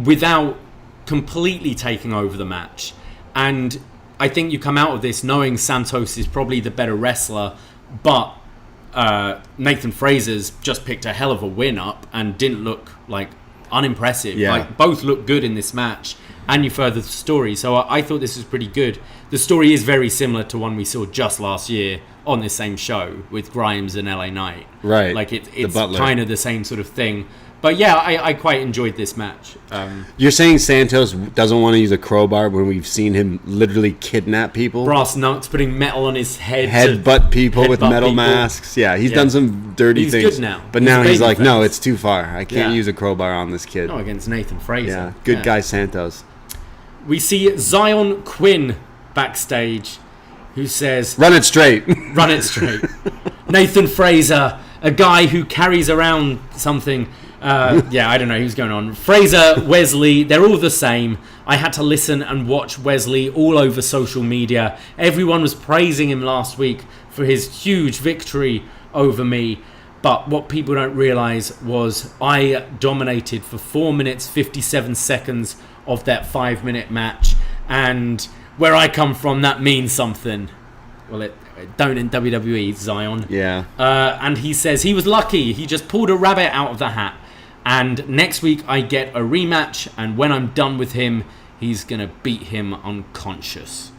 C: without completely taking over the match, and I think you come out of this knowing Santos is probably the better wrestler, but Nathan Fraser's just picked a hell of a win up and didn't look like unimpressive.
B: Yeah.
C: Like both look good in this match, and you further the story. So I thought this was pretty good. The story is very similar to one we saw just last year on this same show with Grimes and LA Knight.
B: Right.
C: Like it's kind of the same sort of thing. But yeah, I quite enjoyed this match.
B: You're saying Santos doesn't want to use a crowbar when we've seen him literally kidnap people?
C: Brass knucks, putting metal on his head.
B: Headbutt people with metal
C: people.
B: masks. Yeah, he's done some dirty
C: He's
B: things.
C: good now.
B: But
C: He's
B: now
C: a
B: he's like,
C: baby
B: no,
C: face.
B: it's too far. I can't use a crowbar on this kid.
C: No, against Nathan Fraser.
B: Yeah, good guy Santos.
C: We see Zion Quinn backstage, who says,
B: Run it straight.
C: Run it straight. Nathan Fraser, a guy who carries around something. I don't know who's going on. Fraser, Wesley, they're all the same. I had to listen and watch Wesley all over social media. Everyone was praising him last week for his huge victory over me. But what people don't realize was I dominated for 4 minutes, 57 seconds of that 5-minute match. And where I come from, that means something. Well, it don't in WWE, Zion.
B: Yeah.
C: And he says he was lucky. He just pulled a rabbit out of the hat. And next week I get a rematch. And when I'm done with him, he's going to beat him unconscious.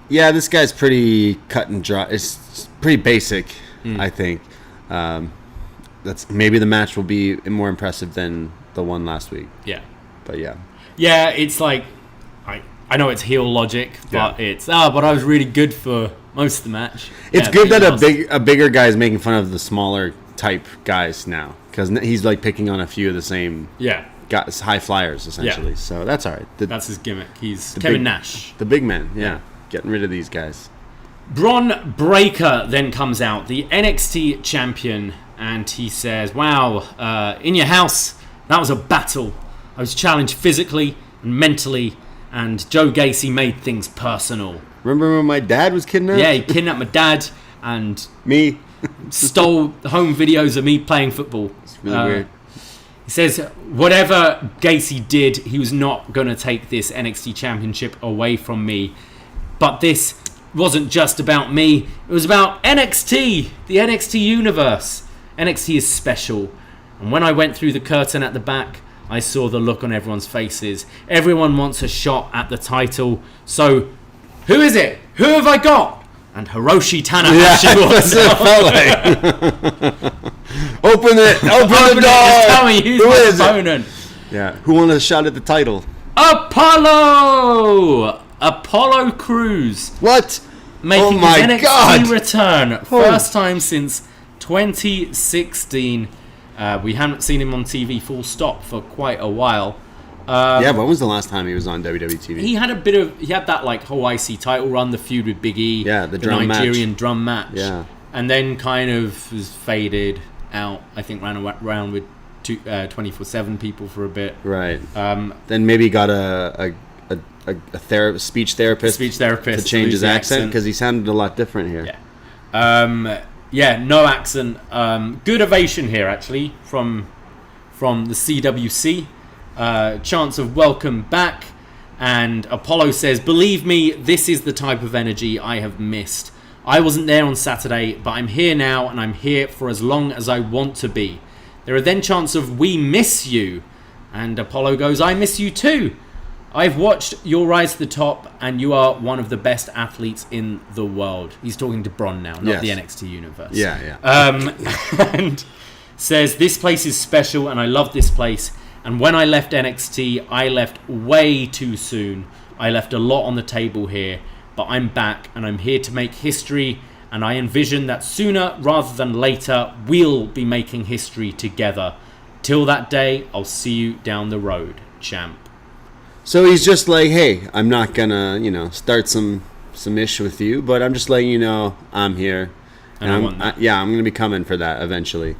B: Yeah, this guy's pretty cut and dry. It's pretty basic, I think. That's maybe the match will be more impressive than the one last week.
C: Yeah.
B: But yeah.
C: Yeah, it's like... I know it's heel logic, but it's... but I was really good for most of the match.
B: It's good that a bigger guy is making fun of the smaller type guys now. Because he's like picking on a few of the same guys, high flyers, essentially. Yeah. So that's all right.
C: That's his gimmick. He's Kevin Nash.
B: The big man, yeah. Getting rid of these guys.
C: Bron Breakker then comes out, the NXT champion, and he says, wow, in your house, that was a battle. I was challenged physically and mentally, and Joe Gacy made things personal.
B: Remember when my dad was kidnapped?
C: Yeah, he kidnapped my dad and...
B: Me.
C: stole home videos of me playing football.
B: It's really weird.
C: He says, whatever Gacy did, he was not going to take this NXT championship away from me. But this wasn't just about me. It was about NXT, the NXT universe. NXT is special. And when I went through the curtain at the back, I saw the look on everyone's faces. Everyone wants a shot at the title. So, who is it? Who have I got? And Hiroshi Tanahashi walks
B: Open the door.
C: Just tell me who's my opponent.
B: Yeah. Who wanted a shot at the title?
C: Apollo Crews.
B: What?
C: Making his NXT return. First time since 2016. We haven't seen him on TV full stop for quite a while.
B: When was the last time he was on WWE TV?
C: He had that like whole IC title run, the feud with Big E,
B: the
C: Nigerian drum match,
B: yeah,
C: and then kind of was faded out. I think ran around with 24/7 people for a bit,
B: right? Then maybe got a speech therapist to change his accent because he sounded a lot different here.
C: Yeah, no accent. Good ovation here actually from the CWC. Chance of welcome back, and Apollo says, believe me, this is the type of energy I have missed. I wasn't there on Saturday, but I'm here now, and I'm here for as long as I want to be. There are then chants of we miss you, and Apollo goes, I miss you too. I've watched your rise to the top, and you are one of the best athletes in the world. He's talking to Bron now, not the NXT universe. And says, this place is special, and I love this place. And when I left NXT, I left way too soon. I left a lot on the table here, but I'm back and I'm here to make history. And I envision that sooner rather than later, we'll be making history together. Till that day, I'll see you down the road, champ.
B: So he's just like, hey, I'm not gonna, start some ish with you, but I'm just letting you know I'm here. And I'm gonna be coming for that eventually.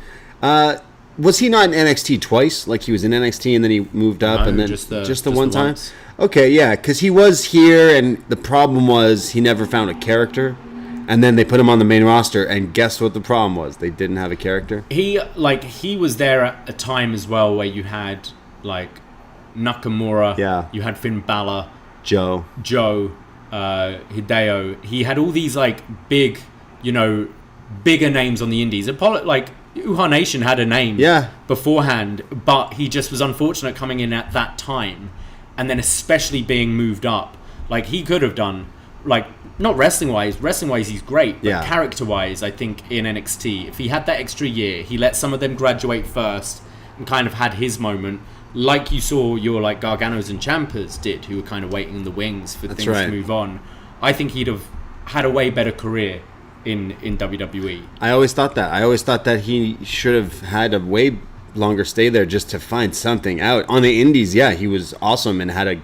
B: Was he not in NXT twice? Like he was in NXT and then he moved up
C: No,
B: and then
C: just the
B: one time?
C: once.
B: Okay, yeah, because he was here and the problem was he never found a character. And then they put him on the main roster, and guess what the problem was? They didn't have a character.
C: He was there at a time as well where you had like Nakamura,
B: Yeah.
C: you had Finn Balor,
B: Joe,
C: Hideo. He had all these like big, bigger names on the indies. Apollo, like Uhaa Nation had a name beforehand, but he just was unfortunate coming in at that time, and then especially being moved up. Like he could have done like. Not wrestling-wise he's great, but character-wise, I think in NXT, if he had that extra year, he let some of them graduate first and kind of had his moment, like you saw your like Garganos and Ciampas did, who were kind of waiting in the wings for things to move on. I think he'd have had a way better career in WWE.
B: I always thought that he should have had a way longer stay there just to find something out. On the indies, he was awesome and had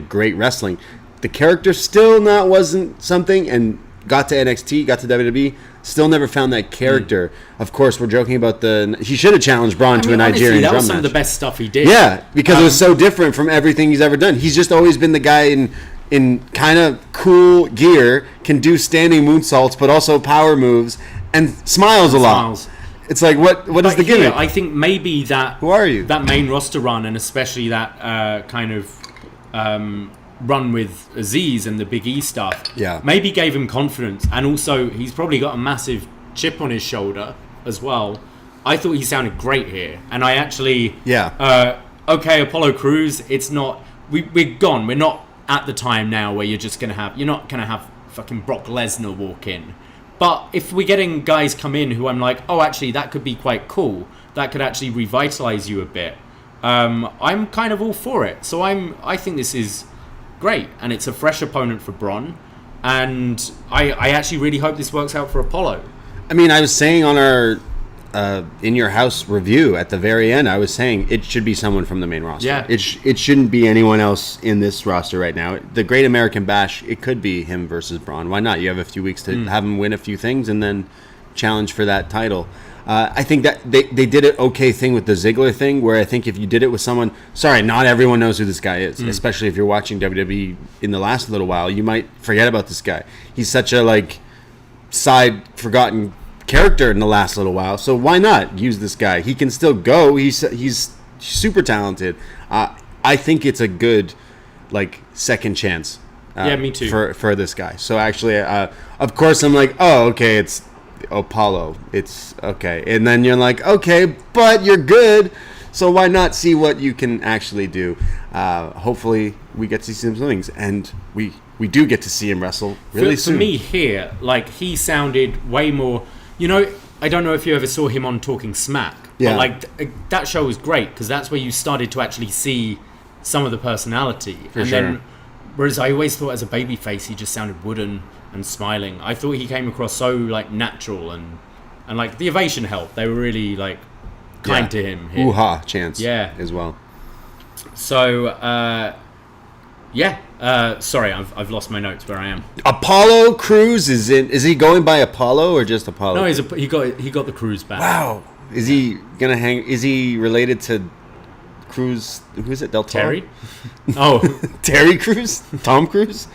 B: great wrestling. The character still wasn't something, and got to NXT, got to WWE, still never found that character. Of course, we're joking about he should have challenged Braun to a Nigerian drum match.
C: That was some of the best stuff he did.
B: Yeah, because it was so different from everything he's ever done. He's just always been the guy in kind of cool gear, can do standing moonsaults, but also power moves, and smiles a lot. It's like, what is the gimmick?
C: I think maybe that...
B: Who are you?
C: That main roster run, and especially that kind of... run with Aziz and the Big E stuff, maybe gave him confidence, and also he's probably got a massive chip on his shoulder as well. I thought he sounded great here, and I actually, okay, Apollo Crews, it's not, we're gone. We're not at the time now where you're not gonna have fucking Brock Lesnar walk in. But if we're getting guys come in who I'm like, oh, actually that could be quite cool, that could actually revitalize you a bit. I'm kind of all for it. So I think this is great, and it's a fresh opponent for Braun, and I actually really hope this works out for Apollo.
B: I mean, I was saying on our In Your House review at the very end, I was saying it should be someone from the main roster.
C: Yeah.
B: It shouldn't be anyone else in this roster right now. The Great American Bash, it could be him versus Braun. Why not? You have a few weeks to have him win a few things and then challenge for that title. I think that they did an okay thing with the Ziggler thing, where I think if you did it with someone... Sorry, not everyone knows who this guy is, especially if you're watching WWE in the last little while. You might forget about this guy. He's such a, side forgotten character in the last little while, so why not use this guy? He can still go. He's super talented. I think it's a good, second chance.
C: Me too.
B: For this guy. So actually, of course, I'm like, oh, okay, it's... Apollo, it's okay, and then you're like, okay, but you're good, so why not see what you can actually do? Hopefully we get to see some things, and we do get to see him wrestle really soon.
C: For me here, he sounded way more, I don't know if you ever saw him on Talking Smack, but that show was great, because that's where you started to actually see some of the personality. Then, whereas I always thought as a babyface he just sounded wooden and smiling. I thought he came across so natural, and the ovation helped. They were really kind to him here.
B: Ooh-ha chance as well.
C: So sorry, I've lost my notes where I am.
B: Apollo Crews is he going by Apollo or just Apollo?
C: No, he got the Crews back.
B: Wow. Is he gonna hang? Is he related to Cruz? Who is it? Del Toro?
C: Terry? Oh,
B: Terry Crews? Tom Cruise?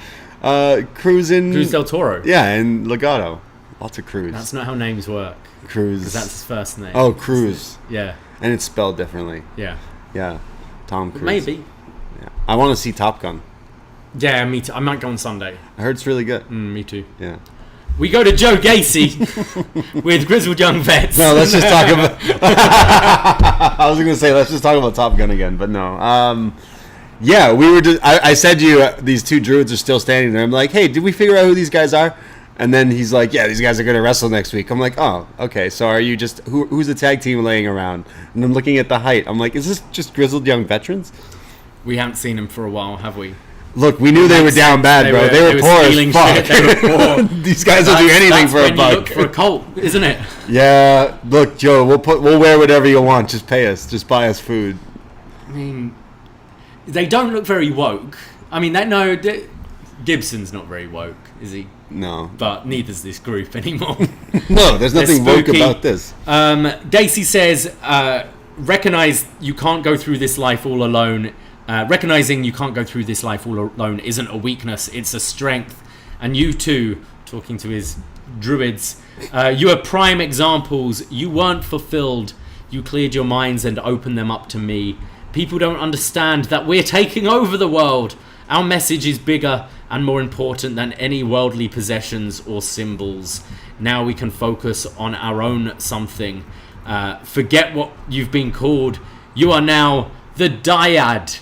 B: Cruz
C: Del Toro.
B: Yeah, and Legato. Lots of Cruz.
C: That's not how names work.
B: Cruz.
C: Because that's his first name.
B: Oh, Cruz.
C: Yeah.
B: And it's spelled differently.
C: Yeah.
B: Yeah. Tom Cruise.
C: Maybe.
B: Yeah. I want to see Top Gun.
C: Yeah, me too. I might go on Sunday.
B: I heard it's really good.
C: Me too.
B: Yeah.
C: We go to Joe Gacy with Grizzled Young Vets.
B: No, let's just talk about... I was going to say, let's just talk about Top Gun again, but no. Yeah, we were just... I said to you, these two druids are still standing there. I'm like, hey, did we figure out who these guys are? And then he's like, yeah, these guys are going to wrestle next week. I'm like, oh, okay, so are you just... Who's the tag team laying around? And I'm looking at the height. I'm like, is this just Grizzled Young Veterans?
C: We haven't seen them for a while, have we?
B: Look, we knew they were down bad, bro. They were poor as fuck.
C: They were poor.
B: These guys will do anything for a buck.
C: Look for a cult, isn't it?
B: Yeah. Look, Joe, we'll wear whatever you want. Just pay us. Just buy us food.
C: I mean, they don't look very woke. I mean, Gibson's not very woke, is he?
B: No.
C: But neither's this group anymore.
B: No, there's nothing woke
C: spooky.
B: about this.
C: Gacy says, recognize you can't go through this life all alone. Recognizing you can't go through this life all alone isn't a weakness, it's a strength. And you too, talking to his druids, you are prime examples. You weren't fulfilled. You cleared your minds and opened them up to me. People don't understand that we're taking over the world. Our message is bigger and more important than any worldly possessions or symbols. Now we can focus on our own something. Forget what you've been called. You are now the Dyad.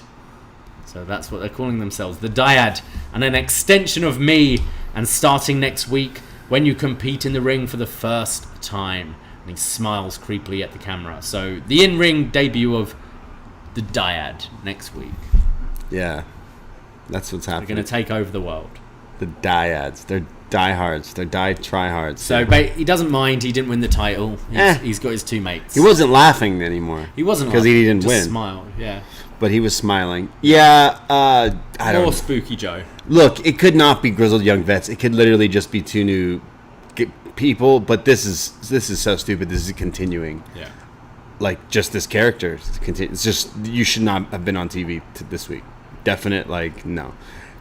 C: So that's what they're calling themselves, the Dyad. And an extension of me. And starting next week, when you compete in the ring for the first time. And he smiles creepily at the camera. So the in-ring debut of the Dyad next week.
B: Yeah, that's what's
C: They're
B: happening.
C: going to take over the world.
B: The dyads, they're diehards, they're tryhards.
C: So he doesn't mind. He didn't win the title. He's got his two mates.
B: He wasn't laughing anymore.
C: He wasn't
B: because he didn't
C: just
B: win.
C: Smiled, yeah.
B: But he was smiling. Yeah, I don't know.
C: Spooky Joe.
B: Look, it could not be grizzled young vets. It could literally just be two new people. But this is so stupid. This is continuing.
C: Yeah.
B: Like just this character. It's just you should not have been on TV this week. Definite no.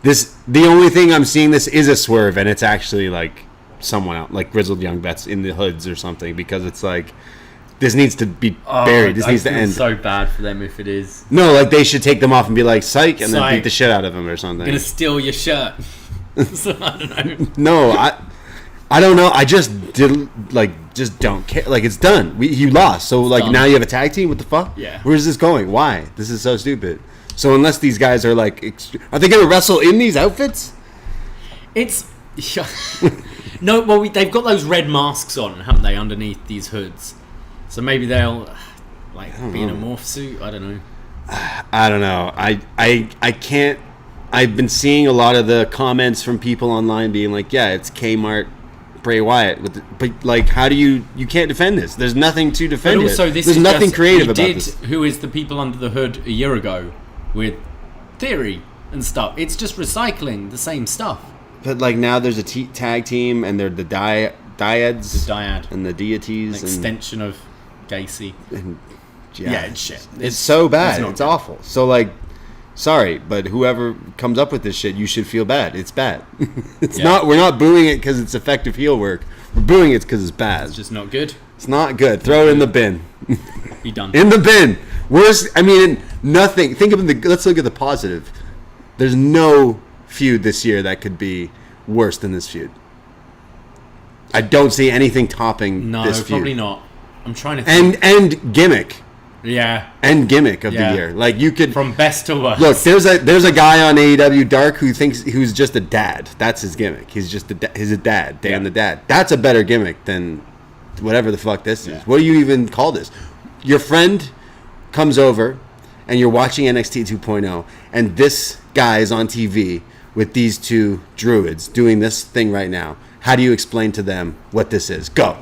B: The only thing I'm seeing this is a swerve, and it's actually like someone else, like grizzled young vets in the hoods or something, because it's like this needs to be buried. This needs to end.
C: So bad for them if it is.
B: No, like they should take them off and be like psych, and then beat the shit out of them or something.
C: I'm gonna steal your shirt. So, I don't know.
B: No, I don't know. I just just don't care. Like it's done. You lost. So like now you have a tag team. What the fuck?
C: Yeah.
B: Where's this going? Why? This is so stupid. So unless these guys are like, are they gonna wrestle in these outfits?
C: It's no. Well, they've got those red masks on, haven't they, underneath these hoods? So maybe they'll be in a morph suit. I don't know.
B: I don't know. I can't. I've been seeing a lot of the comments from people online being like, yeah, it's Kmart Bray Wyatt. But like, how do you can't defend this? There's nothing to defend.
C: But also,
B: there's nothing creative about this.
C: Who is the people under the hood a year ago with Theory and stuff? It's just recycling the same stuff.
B: But like now there's a tag team, and they're the dyads,
C: the dyad,
B: and the deities,
C: an extension of Gacy.
B: And,
C: it's shit.
B: It's so bad. It's
C: good.
B: awful. So like, sorry, but whoever comes up with this shit, you should feel bad. It's bad. It's not. We're not booing it because it's effective heel work. We're booing it because it's bad.
C: It's just not good.
B: It's not good. Throw it in the bin.
C: Be done.
B: In the bin. Worst. I mean, nothing. Think of let's look at the positive. There's no feud this year that could be worse than this feud. I don't see anything topping this feud.
C: No, probably not. I'm trying to think.
B: And gimmick.
C: Yeah.
B: And gimmick of the year. Like you could
C: from best to worst.
B: Look, there's a guy on AEW Dark who's just a dad. That's his gimmick. He's just he's a dad. Dan the dad. That's a better gimmick than whatever the fuck this is. What do you even call this? Your friend comes over and you're watching NXT 2.0 and this guy is on TV with these two druids doing this thing right now. How do you explain to them what this is? Go.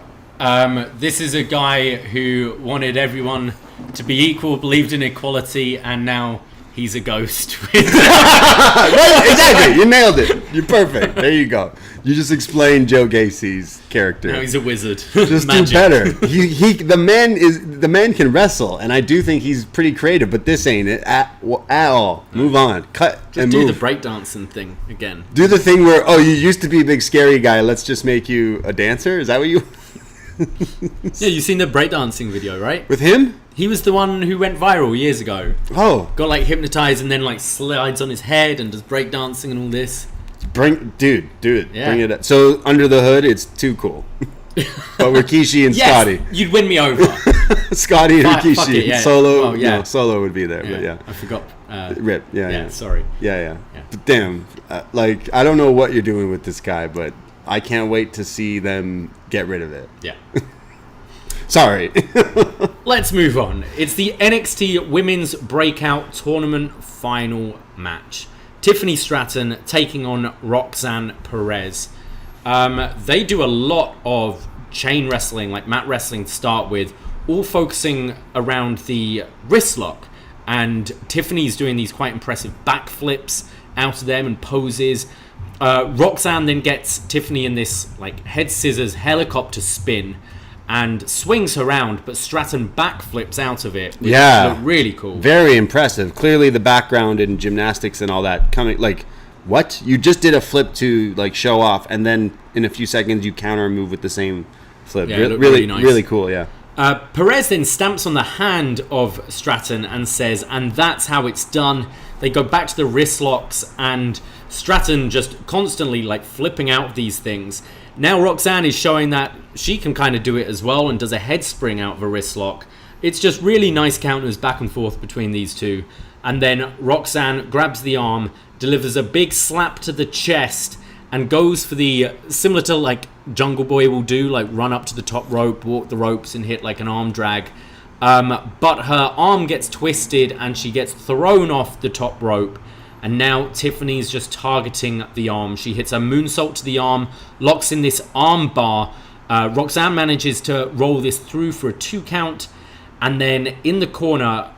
C: This is a guy who wanted everyone to be equal, believed in equality, and now he's a ghost.
B: Exactly. You nailed it. You're perfect. There you go. You just explained Joe Gacy's character.
C: Now he's a wizard.
B: Just do better. The man can wrestle, and I do think he's pretty creative. But this ain't it at all. Move on. Cut
C: just
B: and
C: do
B: move.
C: the breakdancing thing again.
B: Do the thing where you used to be a big scary guy. Let's just make you a dancer. Is that what you?
C: Yeah, you've seen the breakdancing video, right?
B: With him?
C: He was the one who went viral years ago.
B: Oh.
C: Got hypnotized and then slides on his head and does breakdancing and all this.
B: Do it.
C: Yeah.
B: Bring it up. So under the hood, it's too cool. But Rikishi and
C: yes,
B: Scotty.
C: You'd win me over.
B: Scotty and Rikishi.
C: Fuck it, yeah.
B: Solo.
C: Oh, yeah.
B: No, Solo would be there, but yeah.
C: I forgot.
B: Rip. Yeah.
C: Sorry.
B: Yeah. But damn, I don't know what you're doing with this guy, but I can't wait to see them get rid of it.
C: Yeah.
B: Sorry.
C: Let's move on. It's the NXT Women's Breakout Tournament final match. Tiffany Stratton taking on Roxanne Perez. They do a lot of chain wrestling, like mat wrestling to start with, all focusing around the wrist lock. And Tiffany's doing these quite impressive backflips out of them and poses. Roxanne then gets Tiffany in this like head scissors helicopter spin and swings her around, but Stratton backflips out of it. Which looked really cool.
B: Very impressive. Clearly the background in gymnastics and all that coming, like, what? You just did a flip to like show off, and then in a few seconds you counter move with the same flip.
C: Yeah,
B: really
C: nice.
B: Really cool, yeah.
C: Perez then stamps on the hand of Stratton and says, and that's how it's done. They go back to the wrist locks, and Stratton just constantly like flipping out these things. Now Roxanne is showing that she can kind of do it as well and does a head spring out of a wrist lock. It's just really nice counters back and forth between these two. And then Roxanne grabs the arm, delivers a big slap to the chest, and goes for the, similar to like Jungle Boy will do, like run up to the top rope, walk the ropes and hit like an arm drag. But her arm gets twisted and she gets thrown off the top rope. And now Tiffany's just targeting the arm. She hits a moonsault to the arm, locks in this arm bar. Roxanne manages to roll this through for a 2 count. And then in the corner,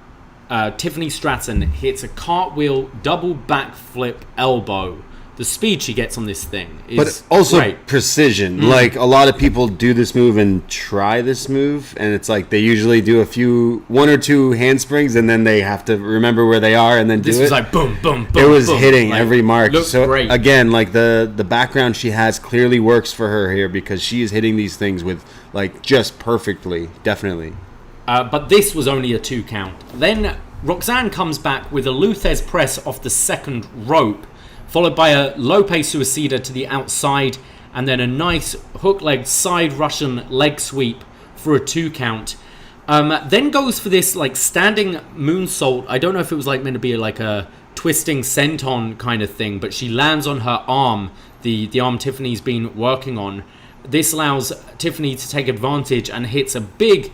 C: Tiffany Stratton hits a cartwheel double backflip elbow. The speed she gets on this thing is
B: but also
C: great.
B: Precision. Like, a lot of people do this move and try this move, and it's like they usually do 1 or 2 handsprings, and then they have to remember where they are and then do it.
C: This was like boom, boom, boom.
B: It was
C: boom.
B: hitting
C: like,
B: every mark. So
C: great.
B: again, like the background she has clearly works for her here, because she is hitting these things with like just perfectly, definitely.
C: But this was only a 2 count. Then Roxanne comes back with a Luthez press off the second rope, followed by a Lope Suicida to the outside, and then a nice hook-legged side Russian leg sweep for a 2 count. Then goes for this like standing moonsault. I don't know if it was like meant to be like a twisting senton kind of thing, but she lands on her arm, the arm Tiffany's been working on. This allows Tiffany to take advantage and hits a big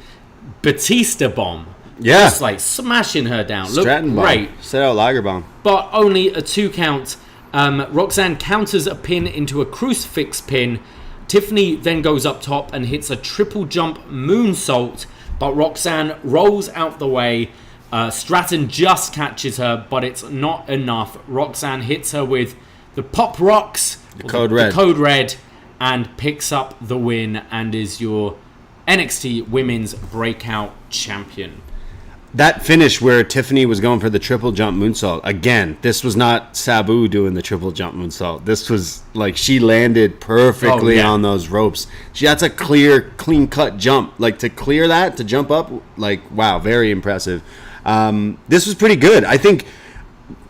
C: Batista bomb.
B: Yeah.
C: Just like smashing her down.
B: Stratton
C: Looked great.
B: bomb. Set out Lager bomb.
C: But only a 2 count. Roxanne counters a pin into a crucifix pin. Tiffany then goes up top and hits a triple jump moonsault, but Roxanne rolls out the way. Stratton just catches her, but it's not enough. Roxanne hits her with the Pop Rocks,
B: the Code Red,
C: and picks up the win and is your NXT Women's Breakout Champion.
B: That finish where Tiffany was going for the triple jump moonsault, again, this was not Sabu doing the triple jump moonsault. This was like she landed perfectly on those ropes. That's a clean cut jump. Like, to clear that, to jump up, like, wow, very impressive. This was pretty good. I think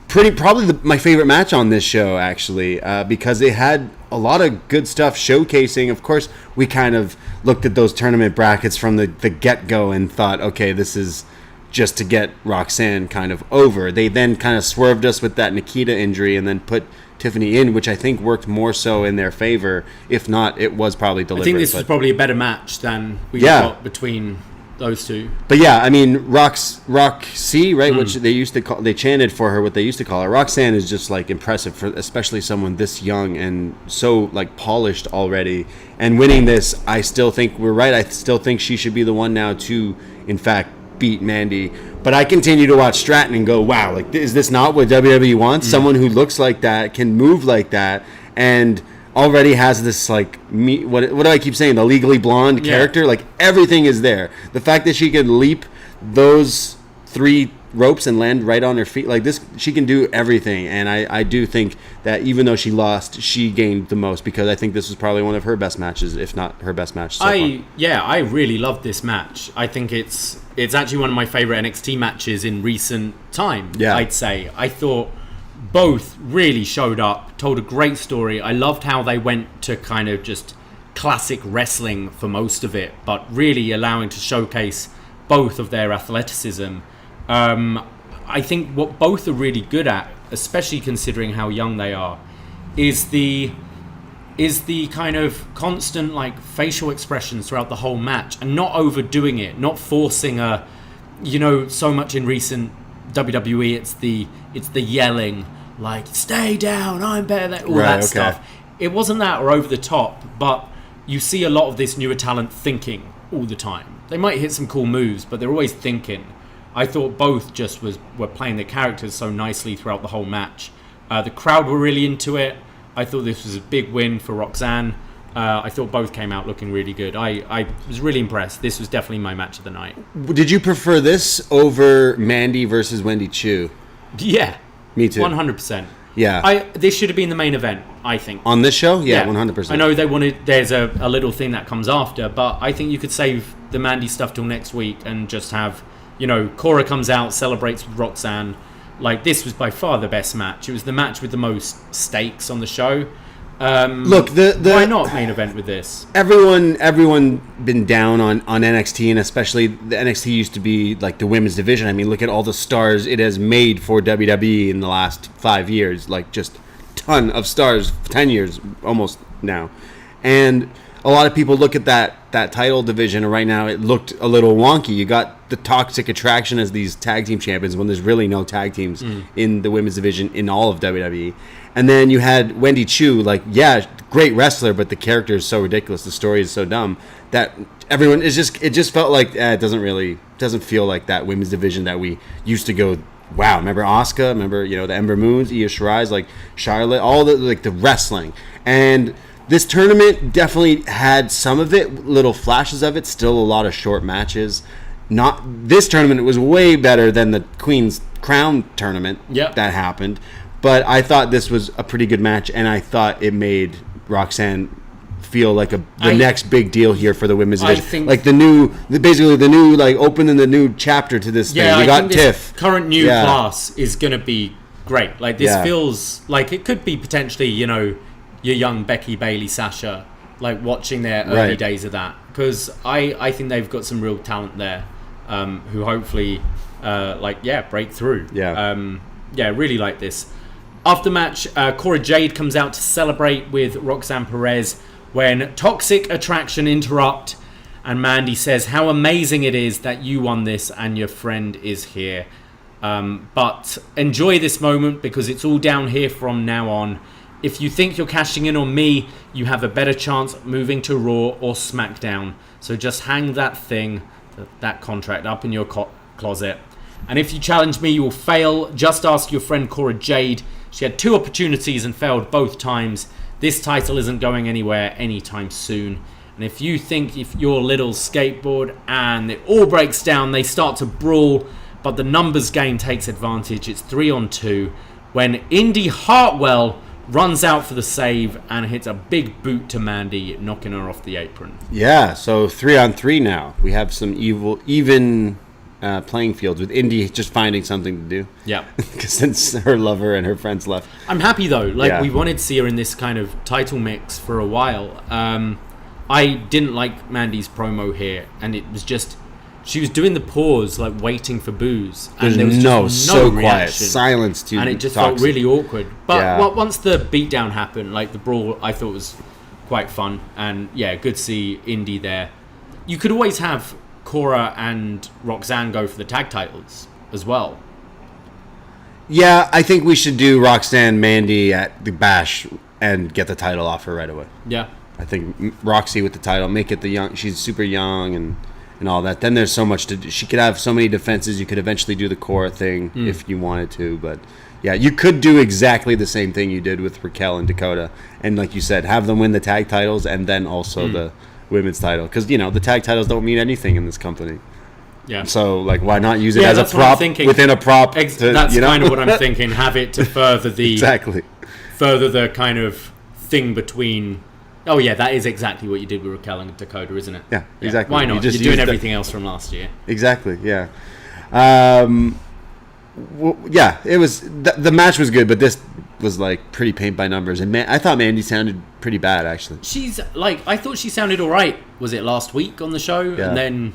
B: probably my favorite match on this show, actually, because it had a lot of good stuff showcasing. Of course, we kind of looked at those tournament brackets from the get-go and thought, okay, this is just to get Roxanne kind of over. They then kind of swerved us with that Nikita injury and then put Tiffany in, which I think worked more so in their favor. If not, it was probably deliberate.
C: I think this was probably a better match than we got between those two.
B: But yeah, I mean, Roxy, right, which they chanted for her what they used to call her. Roxanne is just like impressive, for especially someone this young and so like polished already. And winning this, I still think we're right. I still think she should be the one now to, in fact, beat Mandy. But I continue to watch Stratton and go, wow, like, is this not what WWE wants? Someone who looks like that, can move like that, and already has this like what do I keep saying, the Legally Blonde character. Like, everything is there. The fact that she can leap those 3 ropes and land right on her feet, like this, she can do everything. And I do think that even though she lost, she gained the most, because I think this was probably one of her best matches, if not her best match so far.
C: I really loved this match. I think it's actually one of my favorite NXT matches in recent time. I'd say. I thought both really showed up, told a great story. I loved how they went to kind of just classic wrestling for most of it, but really allowing to showcase both of their athleticism. I think what both are really good at, especially considering how young they are, is the kind of constant like facial expressions throughout the whole match, and not overdoing it, not forcing so much in recent WWE it's the yelling, like, stay down, I'm better than all that stuff. It wasn't that, or over the top, but you see a lot of this newer talent thinking all the time. They might hit some cool moves, but they're always thinking. I thought both just were playing their characters so nicely throughout the whole match. The crowd were really into it. I thought this was a big win for Roxanne. I thought both came out looking really good. I was really impressed. This was definitely my match of the night.
B: Did you prefer this over Mandy versus Wendy Chu?
C: Yeah.
B: Me too.
C: 100%.
B: Yeah.
C: This should have been the main event, I think.
B: On this show? Yeah, 100%.
C: I know there's a little thing that comes after, but I think you could save the Mandy stuff till next week and just have, Cora comes out, celebrates with Roxanne. Like, this was by far the best match. It was the match with the most stakes on the show.
B: Look,
C: why not main event with this?
B: Everyone been down on NXT, and especially the NXT used to be like the women's division. I mean, look at all the stars it has made for WWE in the last 5 years. Like, just ton of stars, 10 years almost now. And a lot of people look at that title division, and right now it looked a little wonky. You got the Toxic Attraction as these tag team champions when there's really no tag teams in the women's division in all of WWE. And then you had Wendy Chu, great wrestler, but the character is so ridiculous, the story is so dumb that everyone it just felt like it doesn't feel like that women's division that we used to go. Wow, remember Asuka? Remember the Ember Moons, Io Shirai's, like Charlotte, all the wrestling. And this tournament definitely had some of it, little flashes of it. Still a lot of short matches. This tournament was way better than the Queen's Crown tournament that happened. But I thought this was a pretty good match, and I thought it made Roxanne feel like the next big deal here for the women's division. Like basically the new opening the new chapter to this thing. We got Tiff.
C: Current new class is going to be great. Like, this feels like it could be potentially, your young Becky, Bayley, Sasha, like watching their early days of that. Because I think they've got some real talent there, who hopefully, break through. Really like this. After match, Cora Jade comes out to celebrate with Roxanne Perez when Toxic Attraction interrupt, and Mandy says how amazing it is that you won this and your friend is here. But enjoy this moment because it's all down here from now on. If you think you're cashing in on me, you have a better chance of moving to Raw or SmackDown. So just hang that contract up in your closet. And if you challenge me, you will fail. Just ask your friend Cora Jade. She had 2 opportunities and failed both times. This title isn't going anywhere anytime soon. And if you think if your little skateboard and it all breaks down, they start to brawl, but the numbers game takes advantage. It's 3-on-2 when Indy Hartwell runs out for the save and hits a big boot to Mandy, knocking her off the apron. Yeah,
B: so 3-on-3 now. We have some even playing fields with Indy just finding something to do.
C: Yeah.
B: Since her lover and her friends left.
C: I'm happy though. We wanted to see her in this kind of title mix for a while. I didn't like Mandy's promo here, and it was just she was doing the pause, waiting for boos. And there was just no reaction.
B: Quiet. Silence too.
C: And it just felt really awkward. But once the beatdown happened, the brawl, I thought was quite fun. And good to see Indy there. You could always have Cora and Roxanne go for the tag titles as well.
B: Yeah, I think we should do Roxanne Mandy at the Bash and get the title off her right away.
C: Yeah.
B: I think Roxy with the title, make it the young. She's super young and all that. Then there's so much to do. She could have so many defenses. You could eventually do the Cora thing if you wanted to. But yeah, you could do exactly the same thing you did with Raquel and Dakota. And like you said, have them win the tag titles and then also the women's title. Because, the tag titles don't mean anything in this company. Yeah. So, why not use it as a prop within a prop?
C: That's kind of what I'm thinking. Have it to further the... Further the kind of thing between... Oh, yeah, that is exactly what you did with Raquel and Dakota, isn't it?
B: Yeah, exactly.
C: Why not? You're doing everything else from last year.
B: Exactly, yeah. It was... The match was good, but this was, pretty paint by numbers. And I thought Mandy sounded pretty bad, actually.
C: She's, I thought she sounded all right. Was it last week on the show? Yeah. And then,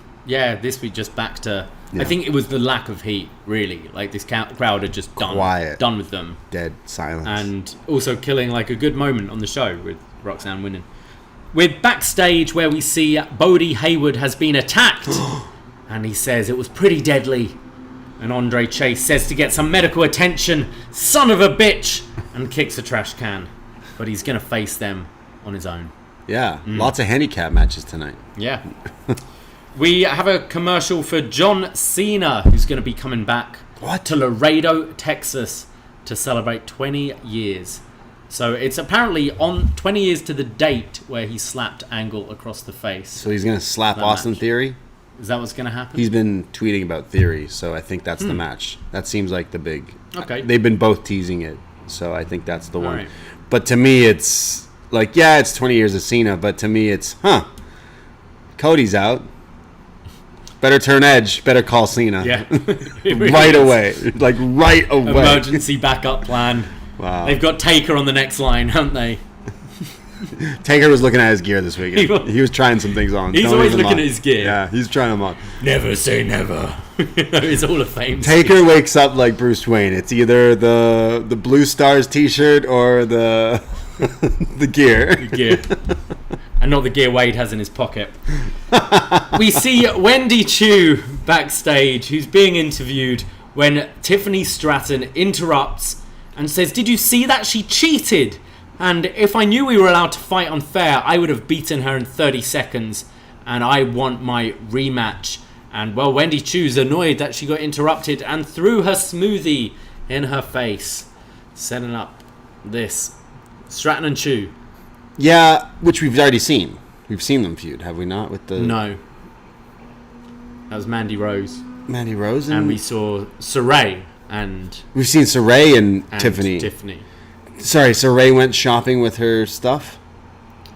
C: this week just back to... Yeah. I think it was the lack of heat, really. This crowd had just done with them.
B: Dead silence.
C: And also killing, a good moment on the show with Roxanne winning. We're backstage where we see Bodie Hayward has been attacked. And he says it was pretty deadly. And Andre Chase says to get some medical attention, son of a bitch, and kicks a trash can. But he's going to face them on his own.
B: Yeah, lots of handicap matches tonight.
C: Yeah. We have a commercial for John Cena, who's going to be coming back to Laredo, Texas, to celebrate 20 years. So it's apparently on 20 years to the date where he slapped Angle across the face.
B: So he's going to slap
C: That
B: Austin
C: match.
B: Theory?
C: Is that what's going to happen?
B: He's been tweeting about Theory, so I think that's the match. That seems like the big...
C: Okay.
B: They've been both teasing it, so I think that's the one.
C: right.
B: But to me, it's like, yeah, it's 20 years of Cena, but to me, it's, Cody's out. Better turn Edge. Better call Cena.
C: Yeah. It really
B: Right
C: is.
B: away. Like, right away.
C: Emergency backup plan.
B: Wow.
C: They've got Taker on the next line, haven't they?
B: Taker was looking at his gear this weekend. He was trying some things on.
C: He's
B: Don't
C: always
B: even
C: looking
B: lie.
C: at his gear.
B: Yeah, he's trying them on.
C: Never say never. It's Hall of Fame.
B: Taker wakes up like Bruce Wayne. It's either the Blue Stars T-shirt or the the gear.
C: Gear. And not the gear Wade has in his pocket. We see Wendy Chu backstage, who's being interviewed when Tiffany Stratton interrupts and says, "Did you see that? She cheated. And if I knew we were allowed to fight unfair, I would have beaten her in 30 seconds. And I want my rematch." And, well, Wendy Chu's annoyed that she got interrupted and threw her smoothie in her face, setting up this. Stratton and Chu.
B: Yeah, which we've already seen. We've seen them feud, have we not? With the
C: No. That was Mandy Rose.
B: Mandy Rose
C: And we saw Saray and
B: we've seen Saray and Tiffany. Sorry, Saray went shopping with her stuff.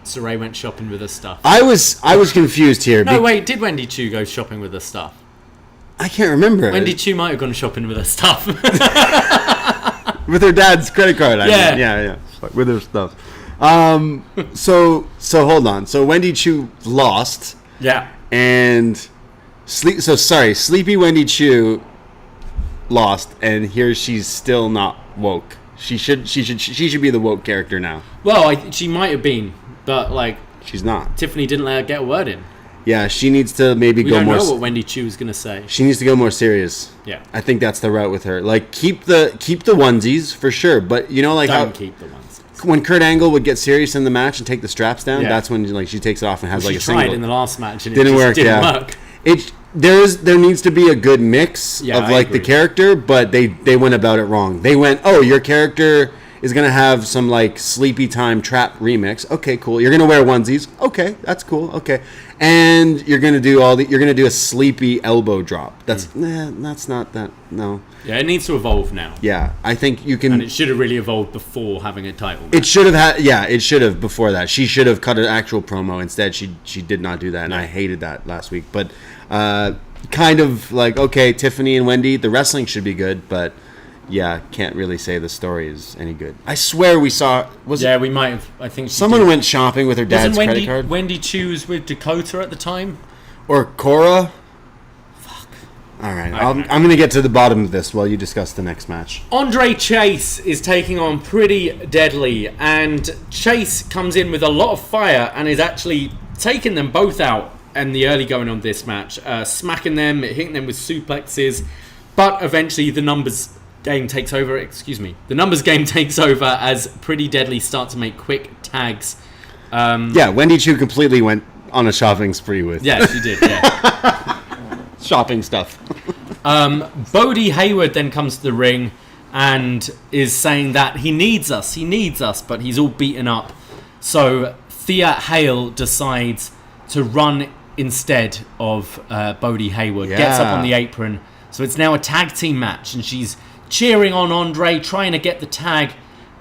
C: Saray went shopping with her stuff.
B: I was confused here.
C: No, wait, did Wendy Chu go shopping with her stuff?
B: I can't remember.
C: Wendy Chu might have gone shopping with her stuff.
B: With her dad's credit card. I
C: Yeah.
B: mean. Yeah. With her stuff. So hold on. So Wendy Chu lost,
C: Yeah.
B: and Sleepy Wendy Chu lost, and here she's still not woke. She should be the woke character now.
C: Well, she might have been, but, like,
B: She's not.
C: Tiffany didn't let her get a word in.
B: Yeah, she needs to maybe
C: We
B: go
C: don't
B: more.
C: know what Wendy Chu was going to say.
B: She needs to go more serious.
C: Yeah.
B: I think that's the route with her. Like, keep the onesies for sure, but you know, like
C: Don't keep the ones.
B: when Kurt Angle would get serious in the match and take the straps down,
C: Yeah.
B: that's when like she takes it off and has like
C: She
B: a
C: tried
B: single.
C: in the last match and
B: Didn't
C: it just
B: work.
C: didn't
B: Yeah.
C: work.
B: There needs to be a good mix
C: Yeah,
B: of
C: I
B: like the
C: agree.
B: character, but they went about it wrong. They went, oh, your character is gonna have some like sleepy time trap remix. Okay, cool. You're gonna wear onesies. Okay, that's cool. Okay, and you're gonna do a sleepy elbow drop. That's that's not that. No.
C: Yeah, it needs to evolve now.
B: Yeah, I think you can.
C: And it should have really evolved before having a title match.
B: It should have had. Yeah, it should have before that. She should have cut an actual promo. Instead, she did not do that, and I hated that last week. But kind of like, okay, Tiffany and Wendy, the wrestling should be good, but yeah, can't really say the story is any good. I swear we saw.
C: Yeah, we might have. I think she
B: someone
C: did.
B: went shopping with her dad's
C: Wasn't
B: credit card,
C: Wendy Chu was with Dakota at the time?
B: or Cora. Fuck. All right, I'm going to get to the bottom of this while you discuss the next match.
C: Andre Chase is taking on Pretty Deadly, and Chase comes in with a lot of fire and is actually taking them both out in the early going on this match, smacking them, hitting them with suplexes, but eventually the numbers game takes over. The numbers game takes over as Pretty Deadly start to make quick tags.
B: Yeah, Wendy Chu completely went on a shopping spree with
C: Yeah, she did. Yeah.
B: shopping stuff.
C: Bodie Hayward then comes to the ring and is saying that he needs us, but he's all beaten up. So Thea Hale decides to run instead of Bodie Hayward. Gets up on the apron. So it's now a tag team match, and she's cheering on Andre, trying to get the tag.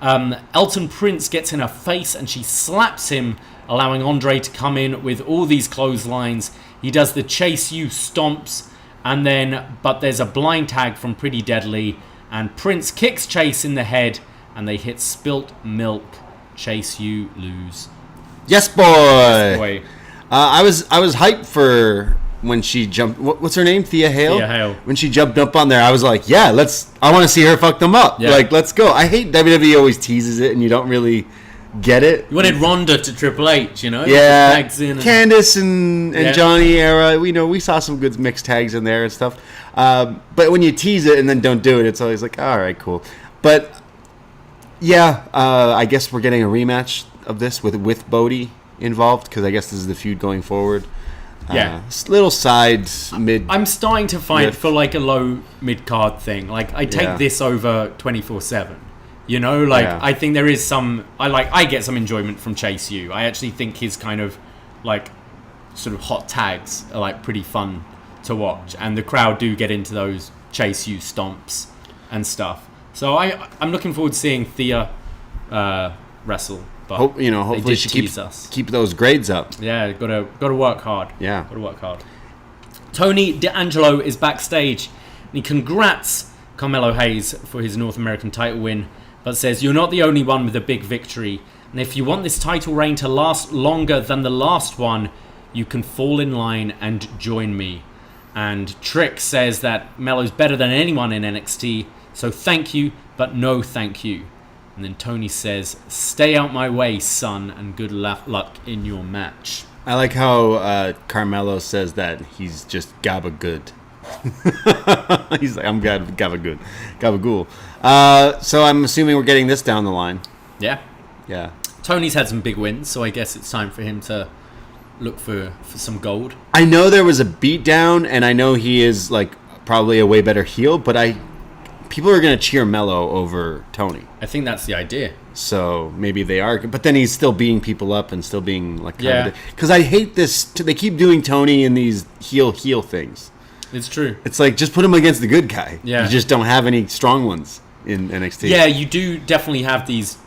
C: Elton Prince gets in her face, and she slaps him, allowing Andre to come in with all these clotheslines. He does the Chase U stomps, but there's a blind tag from Pretty Deadly, and Prince kicks Chase in the head, and they hit Spilt Milk. Chase U lose.
B: Yes, boy.
C: Boy.
B: I was hyped for when she jumped. What's her name? Thea Hale.
C: Thea Hale.
B: When she jumped up on there, I was like, yeah, I want to see her fuck them up.
C: Yeah.
B: Like, let's go. I hate WWE always teases it, and you don't really get it.
C: You wanted Ronda to Triple H, you know?
B: Yeah,
C: Tags in and-
B: Candice and Johnny era. We saw some good mixed tags in there and stuff. But when you tease it and then don't do it, it's always like, all right, cool. But yeah, I guess we're getting a rematch of this with Bodie involved, because I guess this is the feud going forward.
C: Yeah.
B: Little side mid.
C: I'm starting to find
B: lift.
C: for like a low mid-card thing. Like, I take
B: Yeah.
C: this over 24/7. You know, like,
B: Yeah.
C: I think there is some... I get some enjoyment from Chase U. I actually think his kind of, like, sort of hot tags are, like, pretty fun to watch. And the crowd do get into those Chase U stomps and stuff. So I'm looking forward to seeing Thea wrestle. But
B: hopefully she keep those grades up.
C: Yeah, gotta work hard.
B: Yeah.
C: Gotta work hard. Tony D'Angelo is backstage, and he congrats Carmelo Hayes for his North American title win, but says, "You're not the only one with a big victory, and if you want this title reign to last longer than the last one, you can fall in line and join me." And Trick says that Melo's better than anyone in NXT, so thank you, but no thank you. And then Tony says, "Stay out my way, son, and good luck in your match."
B: I like how Carmelo says that he's just gabba good. He's like, I'm gabba good. Gabagool. So I'm assuming we're getting this down the line.
C: Yeah.
B: Yeah.
C: Tony's had some big wins, so I guess it's time for him to look for some gold.
B: I know there was a beatdown, and I know he is like probably a way better heel, but people are going to cheer Melo over Tony.
C: I think that's the idea.
B: So maybe they are, but then he's still beating people up and still being like,
C: Yeah.
B: Because I hate this. They keep doing Tony in these heel things.
C: It's true.
B: It's like, just put him against the good guy.
C: Yeah.
B: You just don't have any strong ones in NXT.
C: Yeah, you do definitely have these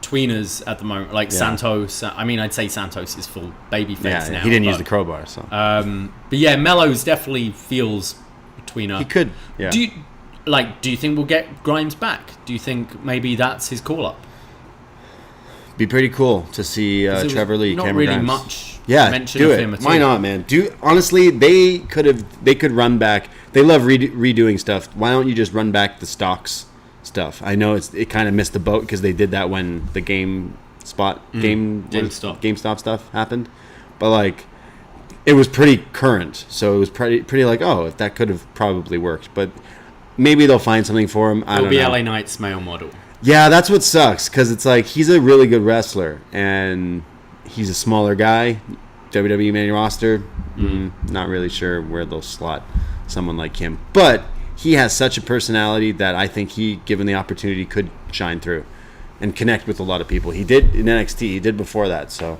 C: tweeners at the moment, like
B: Yeah.
C: Santos. I mean, I'd say Santos is full babyface now.
B: He didn't use
C: but,
B: the crowbar, so
C: But yeah, Melo's definitely feels a tweener.
B: he could. Yeah.
C: Do you think we'll get Grimes back? Do you think maybe that's his call up?
B: Be pretty cool to see Trevor Lee.
C: Not
B: Cameron
C: really
B: Grimes.
C: much mention
B: do
C: of
B: it.
C: him at
B: Why
C: all.
B: not, man? Honestly, they could run back. They love redoing stuff. Why don't you just run back the stocks stuff? I know it kind of missed the boat because they did that when the GameStop stuff happened, but like it was pretty current, so it was pretty like, oh, that could have probably worked, but maybe they'll find something for him. I don't know.
C: It'll be LA Knight's male model.
B: Yeah, that's what sucks, because it's like he's a really good wrestler, and he's a smaller guy. WWE main roster, not really sure where they'll slot someone like him. But he has such a personality that I think he, given the opportunity, could shine through and connect with a lot of people. He did in NXT, he did before that, so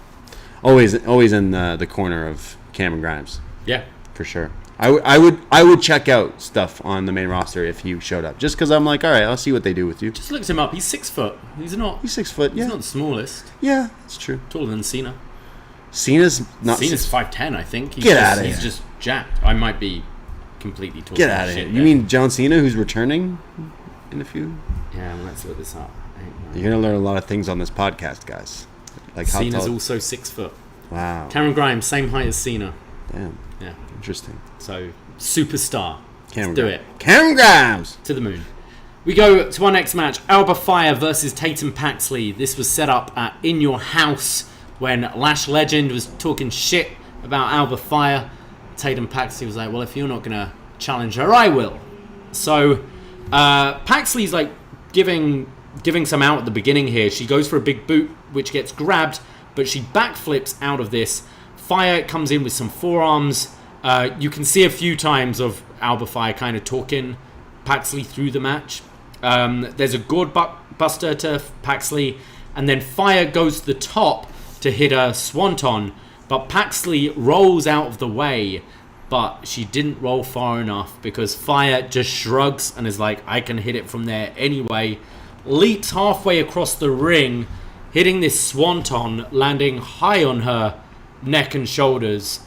B: always in the corner of Cameron Grimes.
C: Yeah.
B: For sure. I would check out stuff on the main roster if he showed up, just because I'm like, all right, I'll see what they do with you.
C: Just looked him up. He's 6 foot. He's 6
B: foot. Yeah,
C: He's not the smallest.
B: yeah, it's true.
C: Taller than Cena.
B: Cena's not.
C: Cena's 5'10", I think.
B: Get outta here.
C: He's just jacked. I might be completely talking
B: Get out of here.
C: shit
B: You
C: there.
B: mean John Cena, who's returning in a few?
C: Yeah, let's look this up.
B: You're gonna learn a lot of things on this podcast, guys. Like how
C: Cena's
B: tall.
C: also 6 foot.
B: Wow.
C: Cameron Grimes, same height as Cena.
B: Damn.
C: Yeah.
B: Interesting.
C: So, superstar.
B: Cameron
C: Let's do
B: Grimes.
C: it.
B: Cameron Grimes.
C: To the moon. We go to our next match. Alba Fire versus Tatum Paxley. This was set up at In Your House when Lash Legend was talking shit about Alba Fire. Tatum Paxley was like, well, if you're not going to challenge her, I will. So, Paxley's like giving some out at the beginning here. She goes for a big boot, which gets grabbed, but she backflips out of this. Fire comes in with some forearms. You can see a few times of Alba Fire kind of talking Paxley through the match. There's a gourd buster to Paxley, and then Fire goes to the top to hit a swanton, but Paxley rolls out of the way, but she didn't roll far enough because Fire just shrugs and is like, I can hit it from there anyway. Leaps halfway across the ring, hitting this swanton, landing high on her neck and shoulders.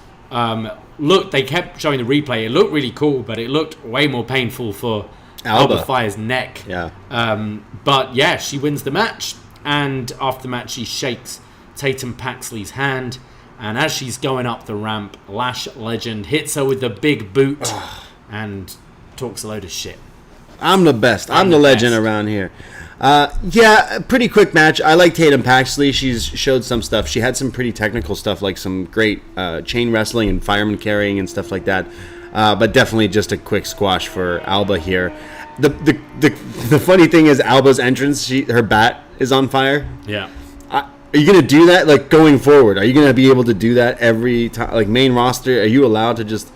C: Look, they kept showing the replay. It looked really cool, but it looked way more painful for Alba Fire's neck.
B: Yeah.
C: But yeah, she wins the match, and after the match, she shakes Tatum Paxley's hand, and as she's going up the ramp, Lash Legend hits her with the big boot and talks a load of shit.
B: I'm the best. I'm the legend around here. Yeah, pretty quick match. I like Tatum Paxley. She's showed some stuff. She had some pretty technical stuff, like some great chain wrestling and fireman carrying and stuff like that. But definitely just a quick squash for Alba here. The funny thing is Alba's entrance. Her bat is on fire.
C: Yeah.
B: Are you gonna do that like going forward? Are you gonna be able to do that every time? Like main roster, are you allowed to just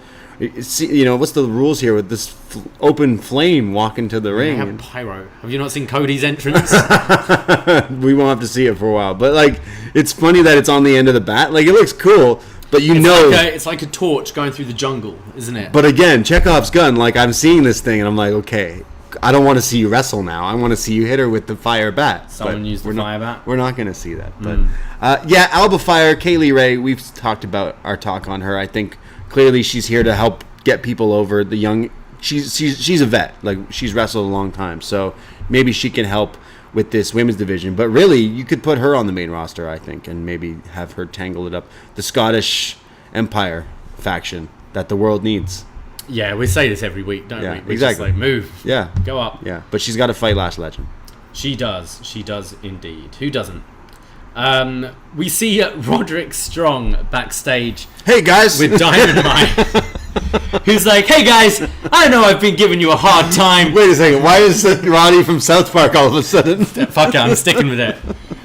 B: see? You know, what's the rules here with this open flame walking to the
C: They
B: ring?
C: have pyro. Have you not seen Cody's entrance?
B: We won't have to see it for a while, but like it's funny that it's on the end of the bat. Like it looks cool, but
C: it's like a torch going through the jungle, isn't it?
B: But again, Chekhov's gun. Like I'm seeing this thing, and I'm like, okay, I don't want to see you wrestle now. I want to see you hit her with the fire bat.
C: Someone used the fire bat.
B: We're not going to see that. But yeah, Alba Fire, Kaylee Ray. We've talked about our talk on her. I think clearly she's here to help get people over. The young, she's a vet. Like she's wrestled a long time, so maybe she can help with this women's division. But really, you could put her on the main roster, I think, and maybe have her tangle it up. The Scottish Empire faction that the world needs.
C: Yeah, we say this every week, don't we? We
B: exactly.
C: Just like, move.
B: Yeah.
C: Go up.
B: Yeah, but she's got to fight Lash Legend.
C: She does. She does indeed. Who doesn't? We see Roderick Strong backstage.
B: Hey, guys!
C: With Dynamite. Who's like, hey, guys, I know I've been giving you a hard time.
B: Wait a second. Why is Roddy from South Park all of a sudden?
C: Fuck it, I'm sticking with it.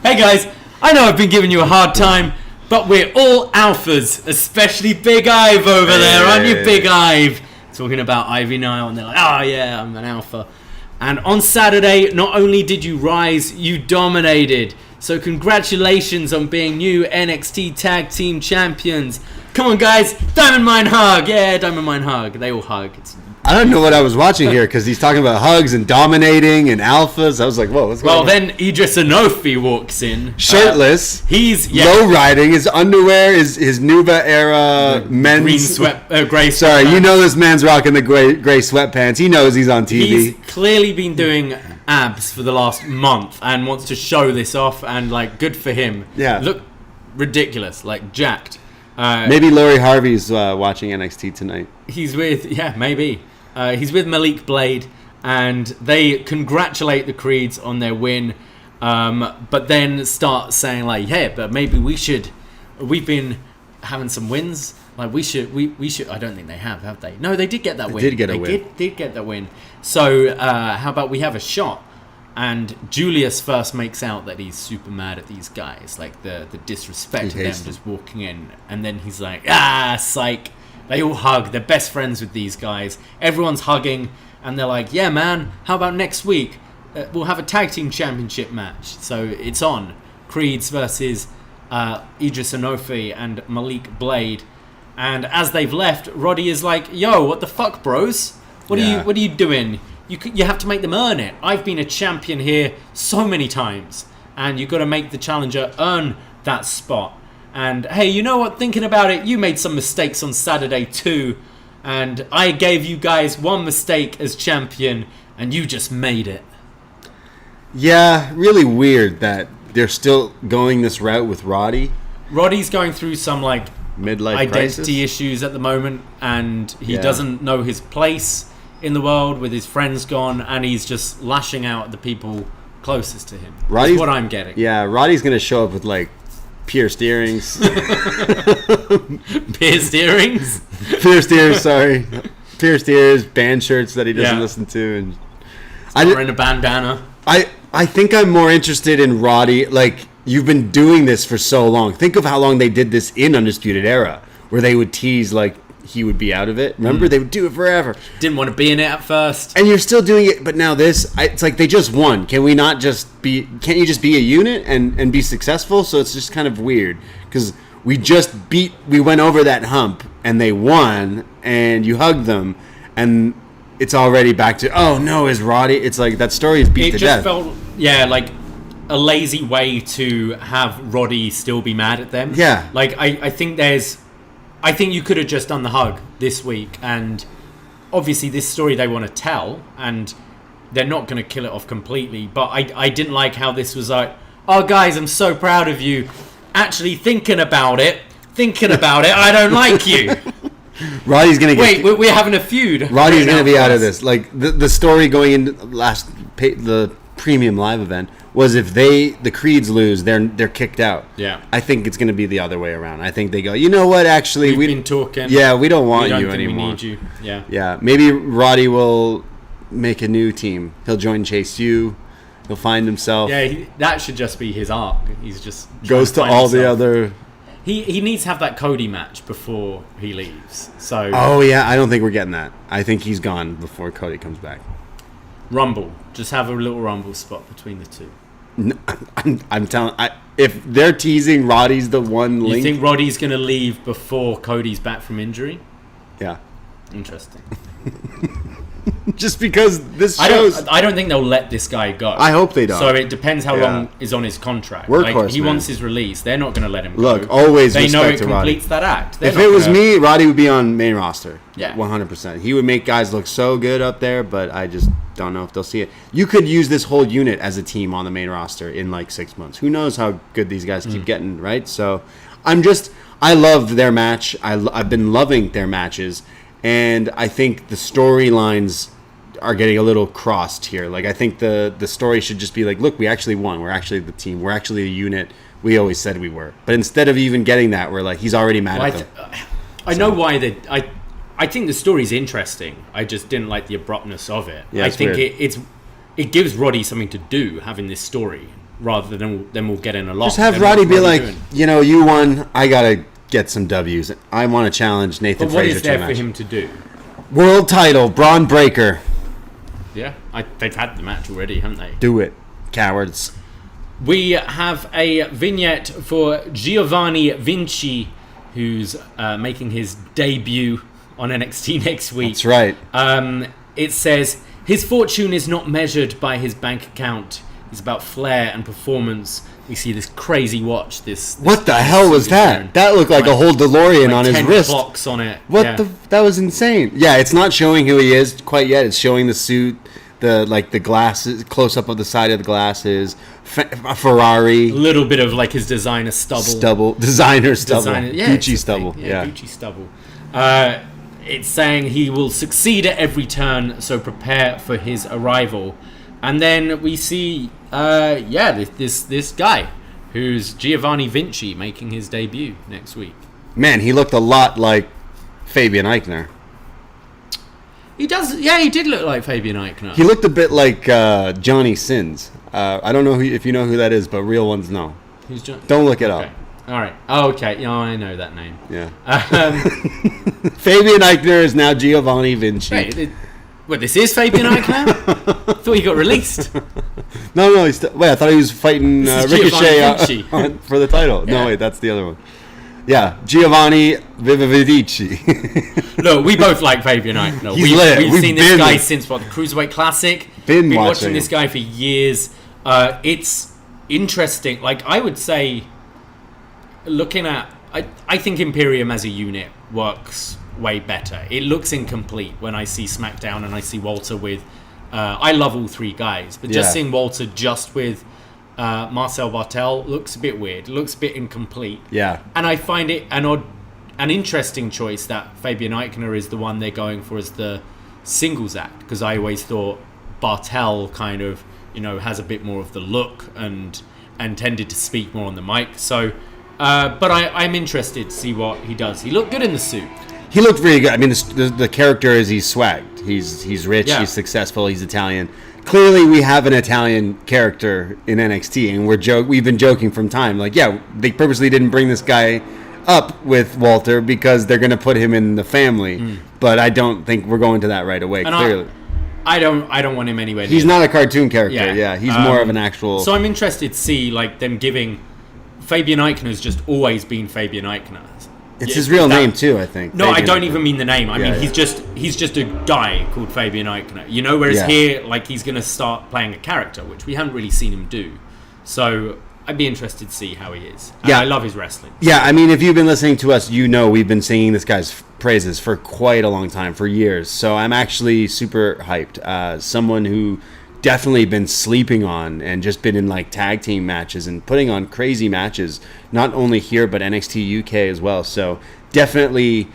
C: Hey, guys, I know I've been giving you a hard time, but we're all alphas, especially Big Ive over there, aren't you, Big Ive? Talking about Ivy Nile, and they're like, oh yeah, I'm an alpha. And on Saturday, not only did you rise, you dominated. So congratulations on being new NXT Tag Team Champions. Come on, guys, Diamond Mine hug. Yeah, Diamond Mine hug. They all hug.
B: I don't know what I was watching here because he's talking about hugs and dominating and alphas. I was like, whoa, what's going on?
C: Well, then Idris Anofi walks in.
B: Shirtless.
C: He's
B: low riding. His underwear is his Nuba era men's.
C: Grey
B: Sorry, you know this man's rocking the gray sweatpants. He knows he's on TV.
C: He's clearly been doing abs for the last month and wants to show this off, and like, good for him.
B: Yeah.
C: Look ridiculous, like jacked.
B: Maybe Lori Harvey's watching NXT tonight.
C: He's with, maybe. He's with Malik Blade, and they congratulate the Creeds on their win, but then start saying like, yeah, but maybe we've been having some wins, like we should, I don't think they have they? No, they did get that win.
B: They did
C: get that win. So how about we have a shot? And Julius first makes out that he's super mad at these guys, like the disrespect of them just walking in, and then he's like, psych. They all hug. They're best friends with these guys. Everyone's hugging, and they're like, yeah, man, how about next week? We'll have a tag team championship match. So it's on. Creeds versus Idris Anofi and Malik Blade. And as they've left, Roddy is like, yo, what the fuck, bros? What are you doing? You have to make them earn it. I've been a champion here so many times, and you've got to make the challenger earn that spot. And hey, you know what? Thinking about it, you made some mistakes on Saturday too, and I gave you guys one mistake as champion, and you just made it.
B: Yeah, really weird that they're still going this route with Roddy.
C: Roddy's going through some like
B: midlife
C: identity
B: crisis
C: issues at the moment, and he doesn't know his place in the world with his friends gone, and he's just lashing out at the people closest to him. That's what I'm getting.
B: Yeah, Roddy's gonna show up with like pierced earrings.
C: Pierced earrings?
B: Pierced ears, sorry. Pierced ears, band shirts that he doesn't listen to, and
C: wearing a bandana.
B: I think I'm more interested in Roddy. Like, you've been doing this for so long. Think of how long they did this in Undisputed Era, where they would tease like he would be out of it. Remember, they would do it forever.
C: Didn't want to be in it at first,
B: and you're still doing it. But now it's like they just won. Can we not just be? Can't you just be a unit and be successful? So it's just kind of weird because we went over that hump and they won, and you hugged them, and it's already back to, oh no, is Roddy? It's like that story is beat to death. It just
C: felt, like a lazy way to have Roddy still be mad at them.
B: Yeah.
C: Like, I think you could have just done the hug this week, and obviously this story they want to tell, and they're not going to kill it off completely, but I didn't like how this was like, oh guys, I'm so proud of you. Actually thinking about it, I don't like you.
B: Roddy's gonna
C: get. Wait, we're having a feud.
B: Roddy's gonna be out of this. Like the story going into the premium live event was if the Creeds lose, they're kicked out.
C: Yeah.
B: I think it's gonna be the other way around. I think they go, you know what? Actually,
C: we've been talking.
B: Yeah, we don't want
C: you
B: anymore.
C: We need you. Yeah.
B: Yeah. Maybe Roddy will make a new team. He'll join Chase U, He'll find himself.
C: Yeah, that should just be his arc. He's just
B: goes to all the other.
C: He needs to have that Cody match before he leaves. So.
B: Oh yeah, I don't think we're getting that. I think he's gone before Cody comes back.
C: Rumble, just have a little Rumble spot between the two.
B: No, I'm telling. If they're teasing Roddy's the one link.
C: You think Roddy's going to leave before Cody's back from injury?
B: Yeah.
C: Interesting.
B: Just because this shows...
C: I don't think they'll let this guy go.
B: I hope they don't.
C: So it depends how long is on his contract.
B: Workhorse,
C: he
B: man.
C: wants his release. They're not going to let him go.
B: Look, always
C: they know
B: respect
C: it
B: to Roddy.
C: completes that act.
B: If it was me, Roddy would be on main roster.
C: Yeah.
B: 100%. He would make guys look so good up there, but I just don't know if they'll see it. You could use this whole unit as a team on the main roster in like 6 months. Who knows how good these guys keep getting, right? So I loved their match. I've been loving their matches, and I think the storylines are getting a little crossed here. Like, I think the story should just be like, look, we actually won. We're actually the team. We're actually a unit. We always said we were. But instead of even getting that, we're like, he's already mad at them.
C: I know why they... I think the story's interesting. I just didn't like the abruptness of it.
B: Yeah,
C: I think
B: weird.
C: it gives Roddy something to do, having this story, rather than them all getting along.
B: Just have Roddy be like, you won. I got to get some W's. I want to challenge Nathan
C: But what
B: Frazier
C: is there
B: to a
C: for
B: match.
C: him to do?
B: World title, Braun Breaker.
C: Yeah, they've had the match already, haven't they?
B: Do it, cowards.
C: We have a vignette for Giovanni Vinci, who's making his debut on NXT next week.
B: That's right.
C: It says, his fortune is not measured by his bank account. It's about flair and performance. We see this crazy watch.
B: What the hell was that? That looked like a whole DeLorean on his
C: 10
B: wrist.
C: clocks on it.
B: What that was insane. Yeah, it's not showing who he is quite yet. It's showing the suit, the glasses, close up of the side of the glasses, a Ferrari.
C: A little bit of like his designer stubble.
B: Designer stubble. Gucci
C: it's
B: stubble. Yeah.
C: Gucci stubble. It's saying he will succeed at every turn, so prepare for his arrival. And then we see, this guy who's Giovanni Vinci making his debut next week.
B: Man, he looked a lot like Fabian Eichner.
C: He does, yeah, he did look like Fabian Eichner.
B: He looked a bit like Johnny Sins. I don't know if you know who that is, but real ones know.
C: Who's
B: Don't look it up.
C: All right. Oh, okay. I know that name.
B: Yeah. Fabian Eichner is now Giovanni Vinci.
C: Wait, this is Fabian Eichner? I thought he got released.
B: No, I thought he was fighting Ricochet for the title.
C: Yeah.
B: No, wait, that's the other one. Yeah, Giovanni Vividici.
C: Look, we both like Fabian Eichner. We've seen this guy since the Cruiserweight Classic.
B: Been
C: watching this guy for years. It's interesting. Like, I would say, looking at... I think Imperium as a unit works way better. It looks incomplete when I see SmackDown and I see Walter with... I love all three guys, but just seeing Walter just with Marcel Bartel looks a bit weird. It looks a bit incomplete.
B: Yeah.
C: And I find it an interesting choice that Fabian Eichner is the one they're going for as the singles act, because I always thought Bartel kind of, has a bit more of the look and tended to speak more on the mic. So, but I'm interested to see what he does. He looked good in the suit.
B: He looked really good. I mean, the character is he's swagged. He's rich.
C: Yeah.
B: He's successful. He's Italian. Clearly, we have an Italian character in NXT, and we've been joking from time. Like, yeah, they purposely didn't bring this guy up with Walter because they're going to put him in the family. But I don't think we're going to that right away.
C: And
B: clearly,
C: I don't want him anywhere.
B: He's not a cartoon character.
C: Yeah.
B: He's more of an actual.
C: So I'm interested to see like them giving Fabian Eichner's just always been Fabian Eichner.
B: It's his real name too, I think.
C: No,
B: Fabian
C: I don't
B: Eichner.
C: even mean the name. I mean
B: yeah.
C: he's just a guy called Fabian Eichner. Whereas here, like, he's going to start playing a character, which we haven't really seen him do. So I'd be interested to see how he is.
B: Yeah.
C: I love his wrestling.
B: Yeah, I mean, if you've been listening to us, we've been singing this guy's praises for quite a long time, for years. So I'm actually super hyped. Someone who definitely been sleeping on and just been in like tag team matches and putting on crazy matches, not only here but NXT UK as well. So definitely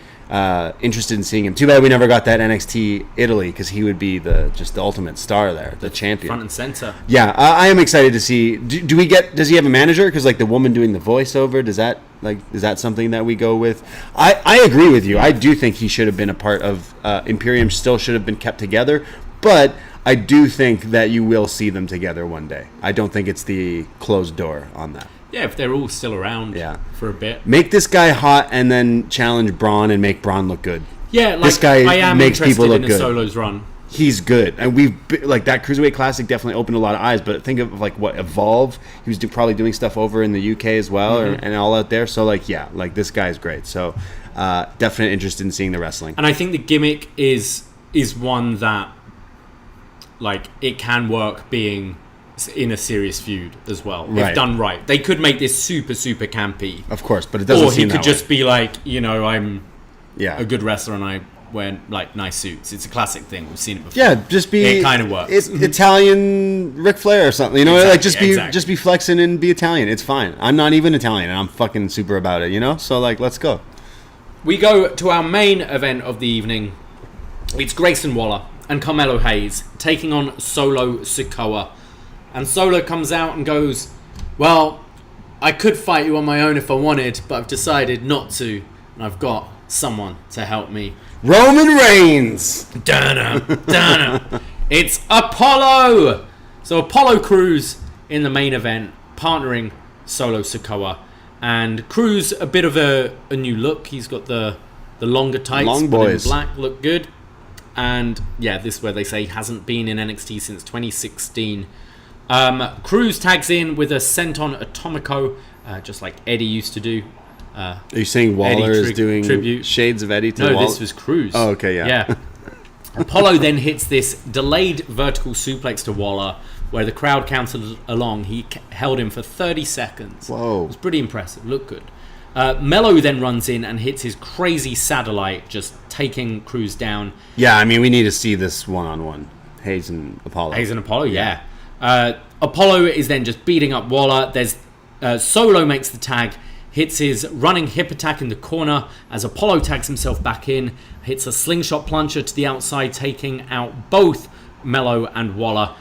B: interested in seeing him. Too bad we never got that NXT Italy, because he would be the ultimate star there, the champion,
C: front and center.
B: Yeah, I am excited to see. Does he have a manager? Because like the woman doing the voiceover, is that something that we go with? I agree with you. I do think he should have been a part of Imperium. Still should have been kept together, but I do think that you will see them together one day. I don't think it's the closed door on that.
C: Yeah, if they're all still around for a bit.
B: Make this guy hot and then challenge Braun and make Braun look good.
C: Yeah, like,
B: this guy
C: I am
B: makes people look
C: in
B: good.
C: Solo's run.
B: He's good, and like that Cruiserweight Classic definitely opened a lot of eyes. But think of like what Evolve, he was probably doing stuff over in the UK as well, and all out there. So like this guy's great. So definite interest in seeing the wrestling.
C: And I think the gimmick is one that like it can work being in a serious feud as well if done right. They could make this super campy,
B: of course, but it doesn't.
C: Or he
B: seem
C: could
B: that
C: just
B: way.
C: be like, I'm
B: a
C: good wrestler and I wear like nice suits. It's a classic thing. We've seen it before.
B: Yeah, just be.
C: It kind of works.
B: It's Italian Ric Flair or something.
C: Exactly,
B: just be flexing and be Italian. It's fine. I'm not even Italian, and I'm fucking super about it. So like, let's go.
C: We go to our main event of the evening. It's Grayson Waller and Carmelo Hayes taking on Solo Sikoa. And Solo comes out and goes, well, I could fight you on my own if I wanted, but I've decided not to. And I've got someone to help me.
B: Roman Reigns!
C: Dun-dun. It's Apollo! So Apollo Crews in the main event, partnering Solo Sikoa. And Crews, a bit of a new look. He's got the longer tights,
B: Long
C: but in
B: boys.
C: black, look good. And yeah, this is where they say he hasn't been in NXT since 2016. Crews tags in with a Senton Atomico, just like Eddie used to do.
B: Are you saying Waller is doing
C: tribute.
B: shades of Eddie to
C: No,
B: Waller?
C: this was Crews.
B: Oh, okay, yeah.
C: Apollo then hits this delayed vertical suplex to Waller, where the crowd counted along. He held him for 30 seconds.
B: Whoa.
C: It was pretty impressive. Looked good. Mello then runs in and hits his crazy satellite, just taking Crews down.
B: Yeah, I mean, we need to see this one-on-one. Hayes and Apollo.
C: Hayes and Apollo, yeah. Apollo is then just beating up Waller. There's Solo makes the tag, hits his running hip attack in the corner as Apollo tags himself back in, hits a slingshot plunger to the outside, taking out both Mello and Waller.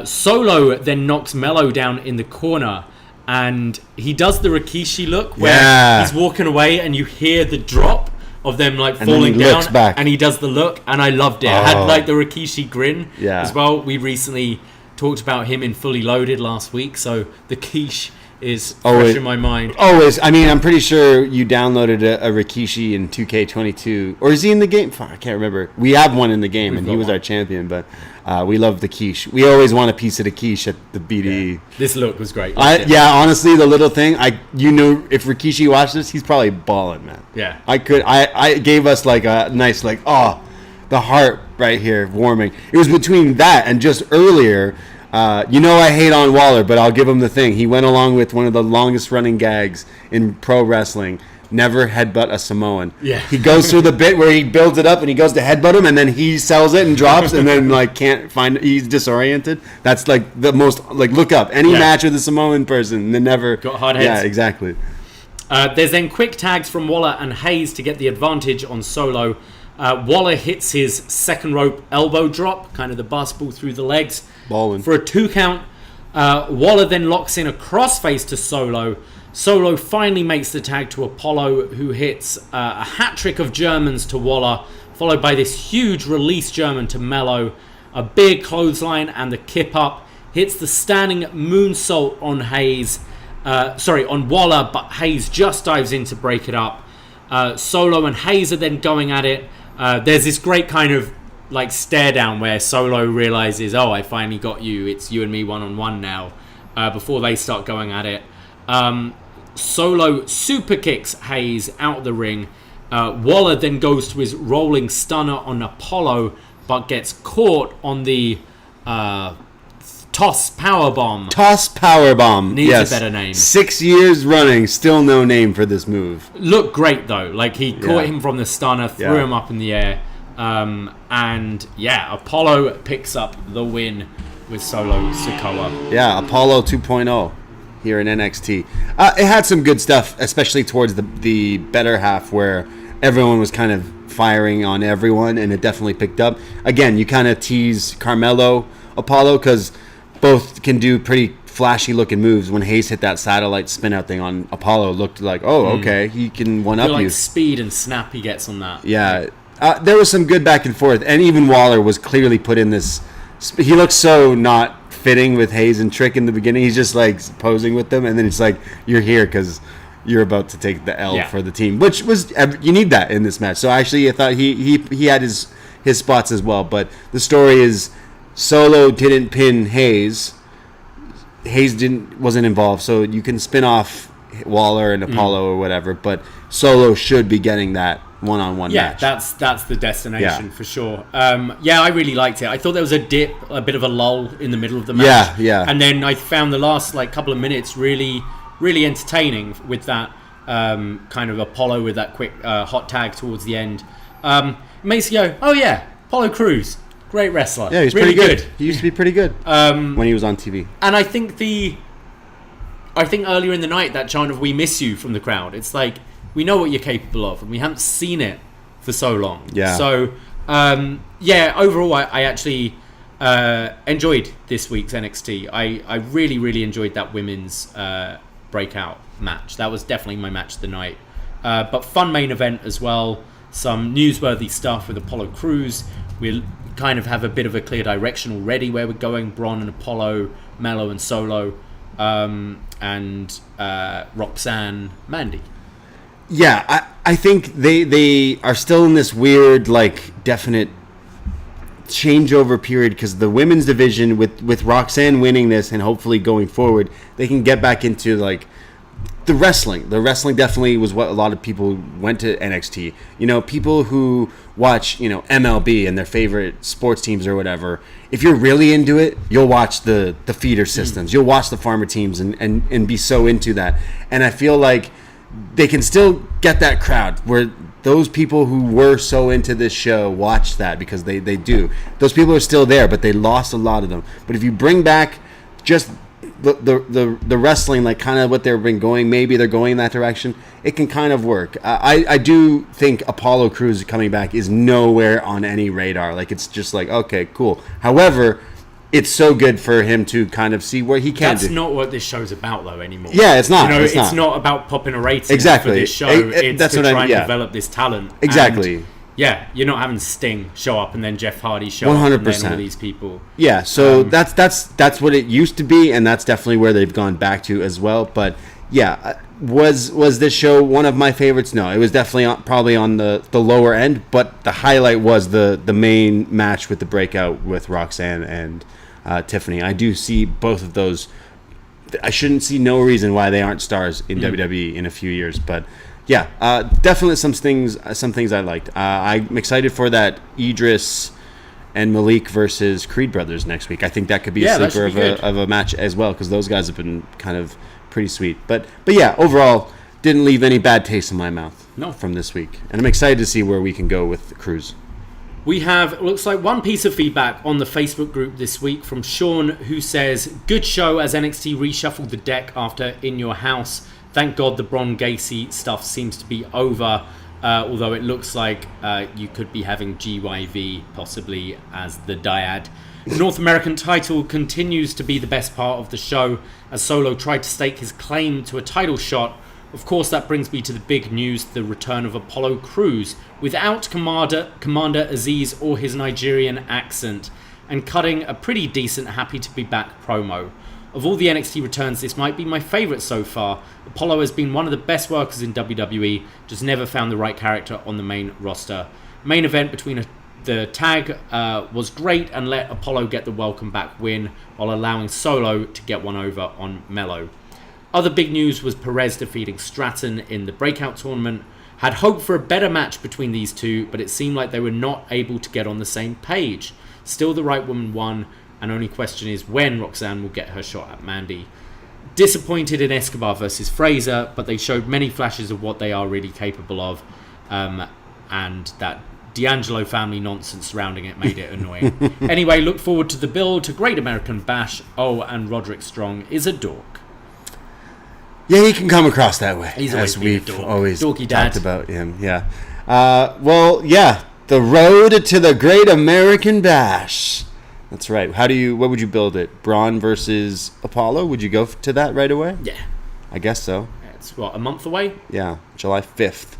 C: Solo then knocks Mello down in the corner, and he does the Rikishi look where he's walking away and you hear the drop of them like
B: and
C: falling
B: then he looks
C: down
B: back.
C: And he does the look, and I loved it. I had like the Rikishi grin as well. We recently talked about him in Fully Loaded last week, so the quiche is fresh in my mind.
B: Always. I mean, I'm pretty sure you downloaded a Rikishi in 2K22. Or is he in the game? I can't remember. We have one in the game, and he was our champion, but we love the quiche. We always want a piece of the quiche at the BDE.
C: Yeah. This look was great.
B: Honestly, the little thing, if Rikishi watched this, he's probably balling, man.
C: Yeah.
B: I gave us like a nice, like, the heart right here warming. It was between that and just earlier. I hate on Waller, but I'll give him the thing. He went along with one of the longest running gags in pro wrestling. Never headbutt a Samoan.
C: Yeah.
B: He goes through the bit where he builds it up and he goes to headbutt him and then he sells it and drops and then like can't find it. He's disoriented. That's like the most, like, look up any match with a Samoan person. They never
C: got hard heads.
B: Yeah, exactly.
C: There's then quick tags from Waller and Hayes to get the advantage on Solo. Waller hits his second rope elbow drop, kind of the basketball through the legs.
B: Ballin'.
C: For a 2 count. Waller then locks in a crossface to Solo. Solo finally makes the tag to Apollo, who hits a hat trick of Germans to Waller, followed by this huge release German to Mello, a big clothesline and the kip up, hits the standing moonsault on on Waller, but Hayes just dives in to break it up. Solo and Hayes are then going at it. There's this great kind of like stare down where Solo realizes, I finally got you. It's you and me one-on-one now. Before they start going at it. Solo super kicks Hayes out of the ring. Waller then goes to his rolling stunner on Apollo, but gets caught on the toss powerbomb.
B: Toss powerbomb.
C: Needs a better name.
B: 6 years running, still no name for this move.
C: Looked great though. Like he caught him from the stunner, threw him up in the air. Apollo picks up the win with Solo Sikoa.
B: Yeah, Apollo 2.0 here in NXT. It had some good stuff, especially towards the better half where everyone was kind of firing on everyone, and it definitely picked up. Again, you kind of tease Carmelo, Apollo, because both can do pretty flashy looking moves. When Hayes hit that satellite spin out thing on Apollo, looked like, okay, he can one up you.
C: Like speed and snap he gets on that.
B: Yeah. There was some good back and forth, and even Waller was clearly put in this He looks so not fitting with Hayes and Trick in the beginning. He's just like posing with them, and then it's like you're here because you're about to take the L for the team, which was you need that in this match. So actually, I thought he had his spots as well. But the story is Solo didn't pin Hayes. Hayes wasn't involved, so you can spin off Waller and Apollo or whatever. But Solo should be getting that one-on-one match.
C: Yeah, that's the destination for sure. I really liked it. I thought there was a bit of a lull in the middle of the match.
B: Yeah.
C: And then I found the last couple of minutes really, really entertaining with that kind of Apollo with that quick hot tag towards the end. It makes you go, oh yeah, Apollo Crews, great wrestler.
B: Yeah, he's
C: really
B: pretty good. He used to be pretty good when he was on TV.
C: And I think earlier in the night that chant of "We miss you" from the crowd. It's like, we know what you're capable of, and we haven't seen it for so long.
B: Yeah.
C: So, overall, I actually enjoyed this week's NXT. I really, really enjoyed that women's breakout match. That was definitely my match of the night. But fun main event as well. Some newsworthy stuff with Apollo Crews. We'll kind of have a bit of a clear direction already where we're going. Braun and Apollo, Mello and Solo, and Roxanne, Mandy.
B: Yeah, I think they are still in this weird, definite changeover period because the women's division, with Roxanne winning this and hopefully going forward, they can get back into, the wrestling. The wrestling definitely was what a lot of people went to NXT. People who watch, MLB and their favorite sports teams or whatever, if you're really into it, you'll watch the feeder systems. You'll watch the farmer teams and be so into that. And I feel like they can still get that crowd where those people who were so into this show watch that because they do. Those people are still there, but they lost a lot of them. But if you bring back just the wrestling, kind of what they've been going, maybe they're going in that direction, it can kind of work. I do think Apollo Crews coming back is nowhere on any radar. It's just okay, cool. However, it's so good for him to kind of see what he can do.
C: That's not what this show's about, though, anymore.
B: Yeah, it's not.
C: It's not about popping a rating for this show. It's
B: that's
C: to
B: what
C: try and develop this talent.
B: Exactly.
C: And, you're not having Sting show up and then Jeff Hardy show
B: 100%.
C: up and then all these people.
B: Yeah, so that's what it used to be, and that's definitely where they've gone back to as well. But yeah, was this show one of my favorites? No, it was definitely probably on the lower end. But the highlight was the main match with the breakout with Roxanne and Tiffany. I do see both of those. I shouldn't see no reason why they aren't stars in WWE in a few years. But yeah, definitely some things I liked. I'm excited for that Idris and Malik versus Creed brothers next week. I think that could be a sleeper of a match as well because those guys have been kind of pretty sweet. But yeah, overall, didn't leave any bad taste in my mouth from this week. And I'm excited to see where we can go with Crews.
C: We have, looks like, one piece of feedback on the Facebook group this week from Sean, who says, good show as NXT reshuffled the deck after In Your House. Thank God the Bron Gacy stuff seems to be over, although it looks like you could be having GYV possibly as the dyad. North American title continues to be the best part of the show as Solo tried to stake his claim to a title shot. Of course, that brings me to the big news, the return of Apollo Crews, without Commander Aziz or his Nigerian accent, and cutting a pretty decent happy to be back promo. Of all the NXT returns, this might be my favourite so far. Apollo has been one of the best workers in WWE, just never found the right character on the main roster. Main event between the tag was great and let Apollo get the welcome back win, while allowing Solo to get one over on Mello. Other big news was Perez defeating Stratton in the breakout tournament. Had hoped for a better match between these two, but it seemed like they were not able to get on the same page. Still, the right woman won, and only question is when Roxanne will get her shot at Mandy. Disappointed in Escobar versus Fraser, but they showed many flashes of what they are really capable of, and that D'Angelo family nonsense surrounding it made it annoying. Anyway, look forward to the build to Great American Bash. Oh, and Roderick Strong is a dork.
B: Yeah, he can come across that way.
C: He's always been a dork.
B: Always
C: Dorky
B: talked
C: dad.
B: about him. Yeah. The road to the Great American Bash. That's right. What would you build it? Braun versus Apollo? Would you go to that right away?
C: Yeah.
B: I guess so.
C: It's a month away?
B: Yeah, July 5th.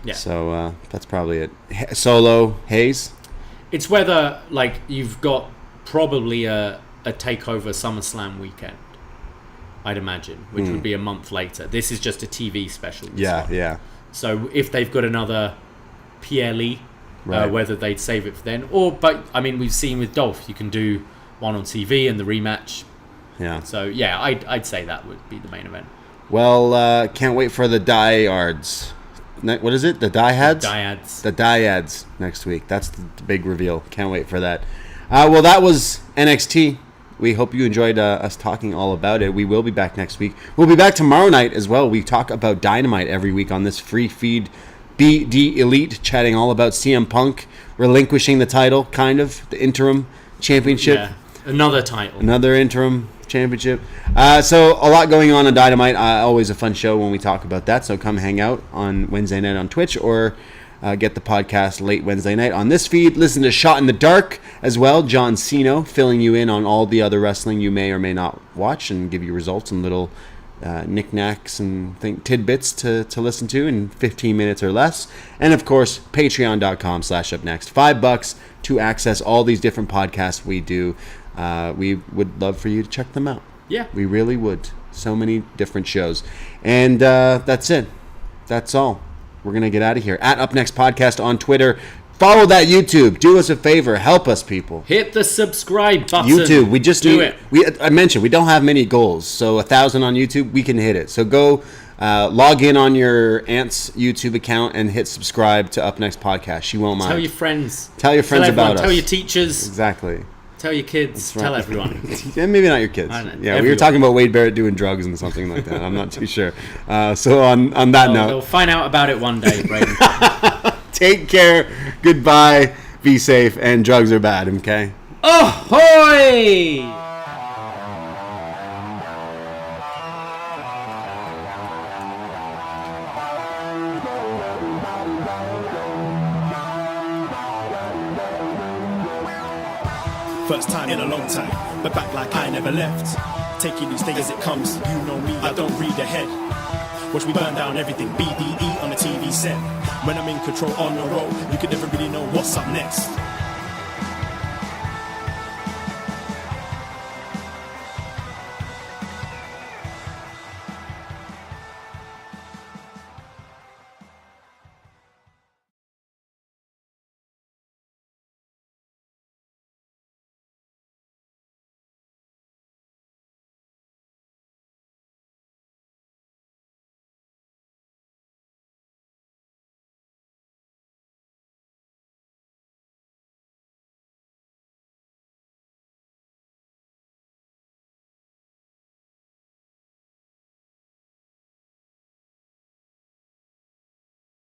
C: Yeah.
B: So that's probably it. Solo, Hayes?
C: It's whether, you've got probably a takeover SummerSlam weekend, I'd imagine, which would be a month later. This is just a TV special.
B: Yeah.
C: So if they've got another PLE,
B: Right.
C: whether they'd save it for then, but I mean, we've seen with Dolph, you can do one on TV and the rematch.
B: Yeah.
C: So yeah, I'd say that would be the main event.
B: Well, can't wait for the diehards. What is it? The diehads?
C: Dyads.
B: The diehads next week. That's the big reveal. Can't wait for that. Well, that was NXT. We hope you enjoyed us talking all about it. We will be back next week. We'll be back tomorrow night as well. We talk about Dynamite every week on this free feed. BD Elite, chatting all about CM Punk relinquishing the title, kind of, the interim championship.
C: Yeah. Another title.
B: Another interim championship. So a lot going on Dynamite. Always a fun show when we talk about that. So come hang out on Wednesday night on Twitch, or get the podcast late Wednesday night on this feed. Listen to Shot in the Dark as well. John Cena filling you in on all the other wrestling you may or may not watch, and give you results and little knickknacks and tidbits to listen to in 15 minutes or less. And of course, patreon.com/upnext. $5 to access all these different podcasts we do. We would love for you to check them out.
C: Yeah.
B: We really would. So many different shows. And that's it. That's all. We're going to get out of here. At UpNext Podcast on Twitter. Follow that YouTube. Do us a favor. Help us, people.
C: Hit the subscribe button.
B: YouTube. We just
C: do
B: need,
C: it.
B: I mentioned we don't have many goals. So 1,000 on YouTube, we can hit it. So go log in on your aunt's YouTube account and hit subscribe to UpNext Podcast. She won't mind.
C: Tell your friends.
B: Tell your friends
C: everyone.
B: about us.
C: Tell your teachers.
B: Exactly.
C: Tell your kids.
B: Right.
C: Tell everyone.
B: Yeah, maybe not your kids.
C: I know,
B: Yeah, we were
C: everyone.
B: talking about Wade Barrett doing drugs and something like that. I'm not too sure. So on that
C: They'll
B: note,
C: find out about it one day, Braden.
B: take care. Goodbye. Be safe. And drugs are bad. Okay.
C: Ahoy!
A: First time in a long time, but back like I never left. Taking each day as it comes, you know me, I don't read ahead. Watch me burn down everything, BDE on the TV set. When I'm in control on the road, you can never really know what's up next.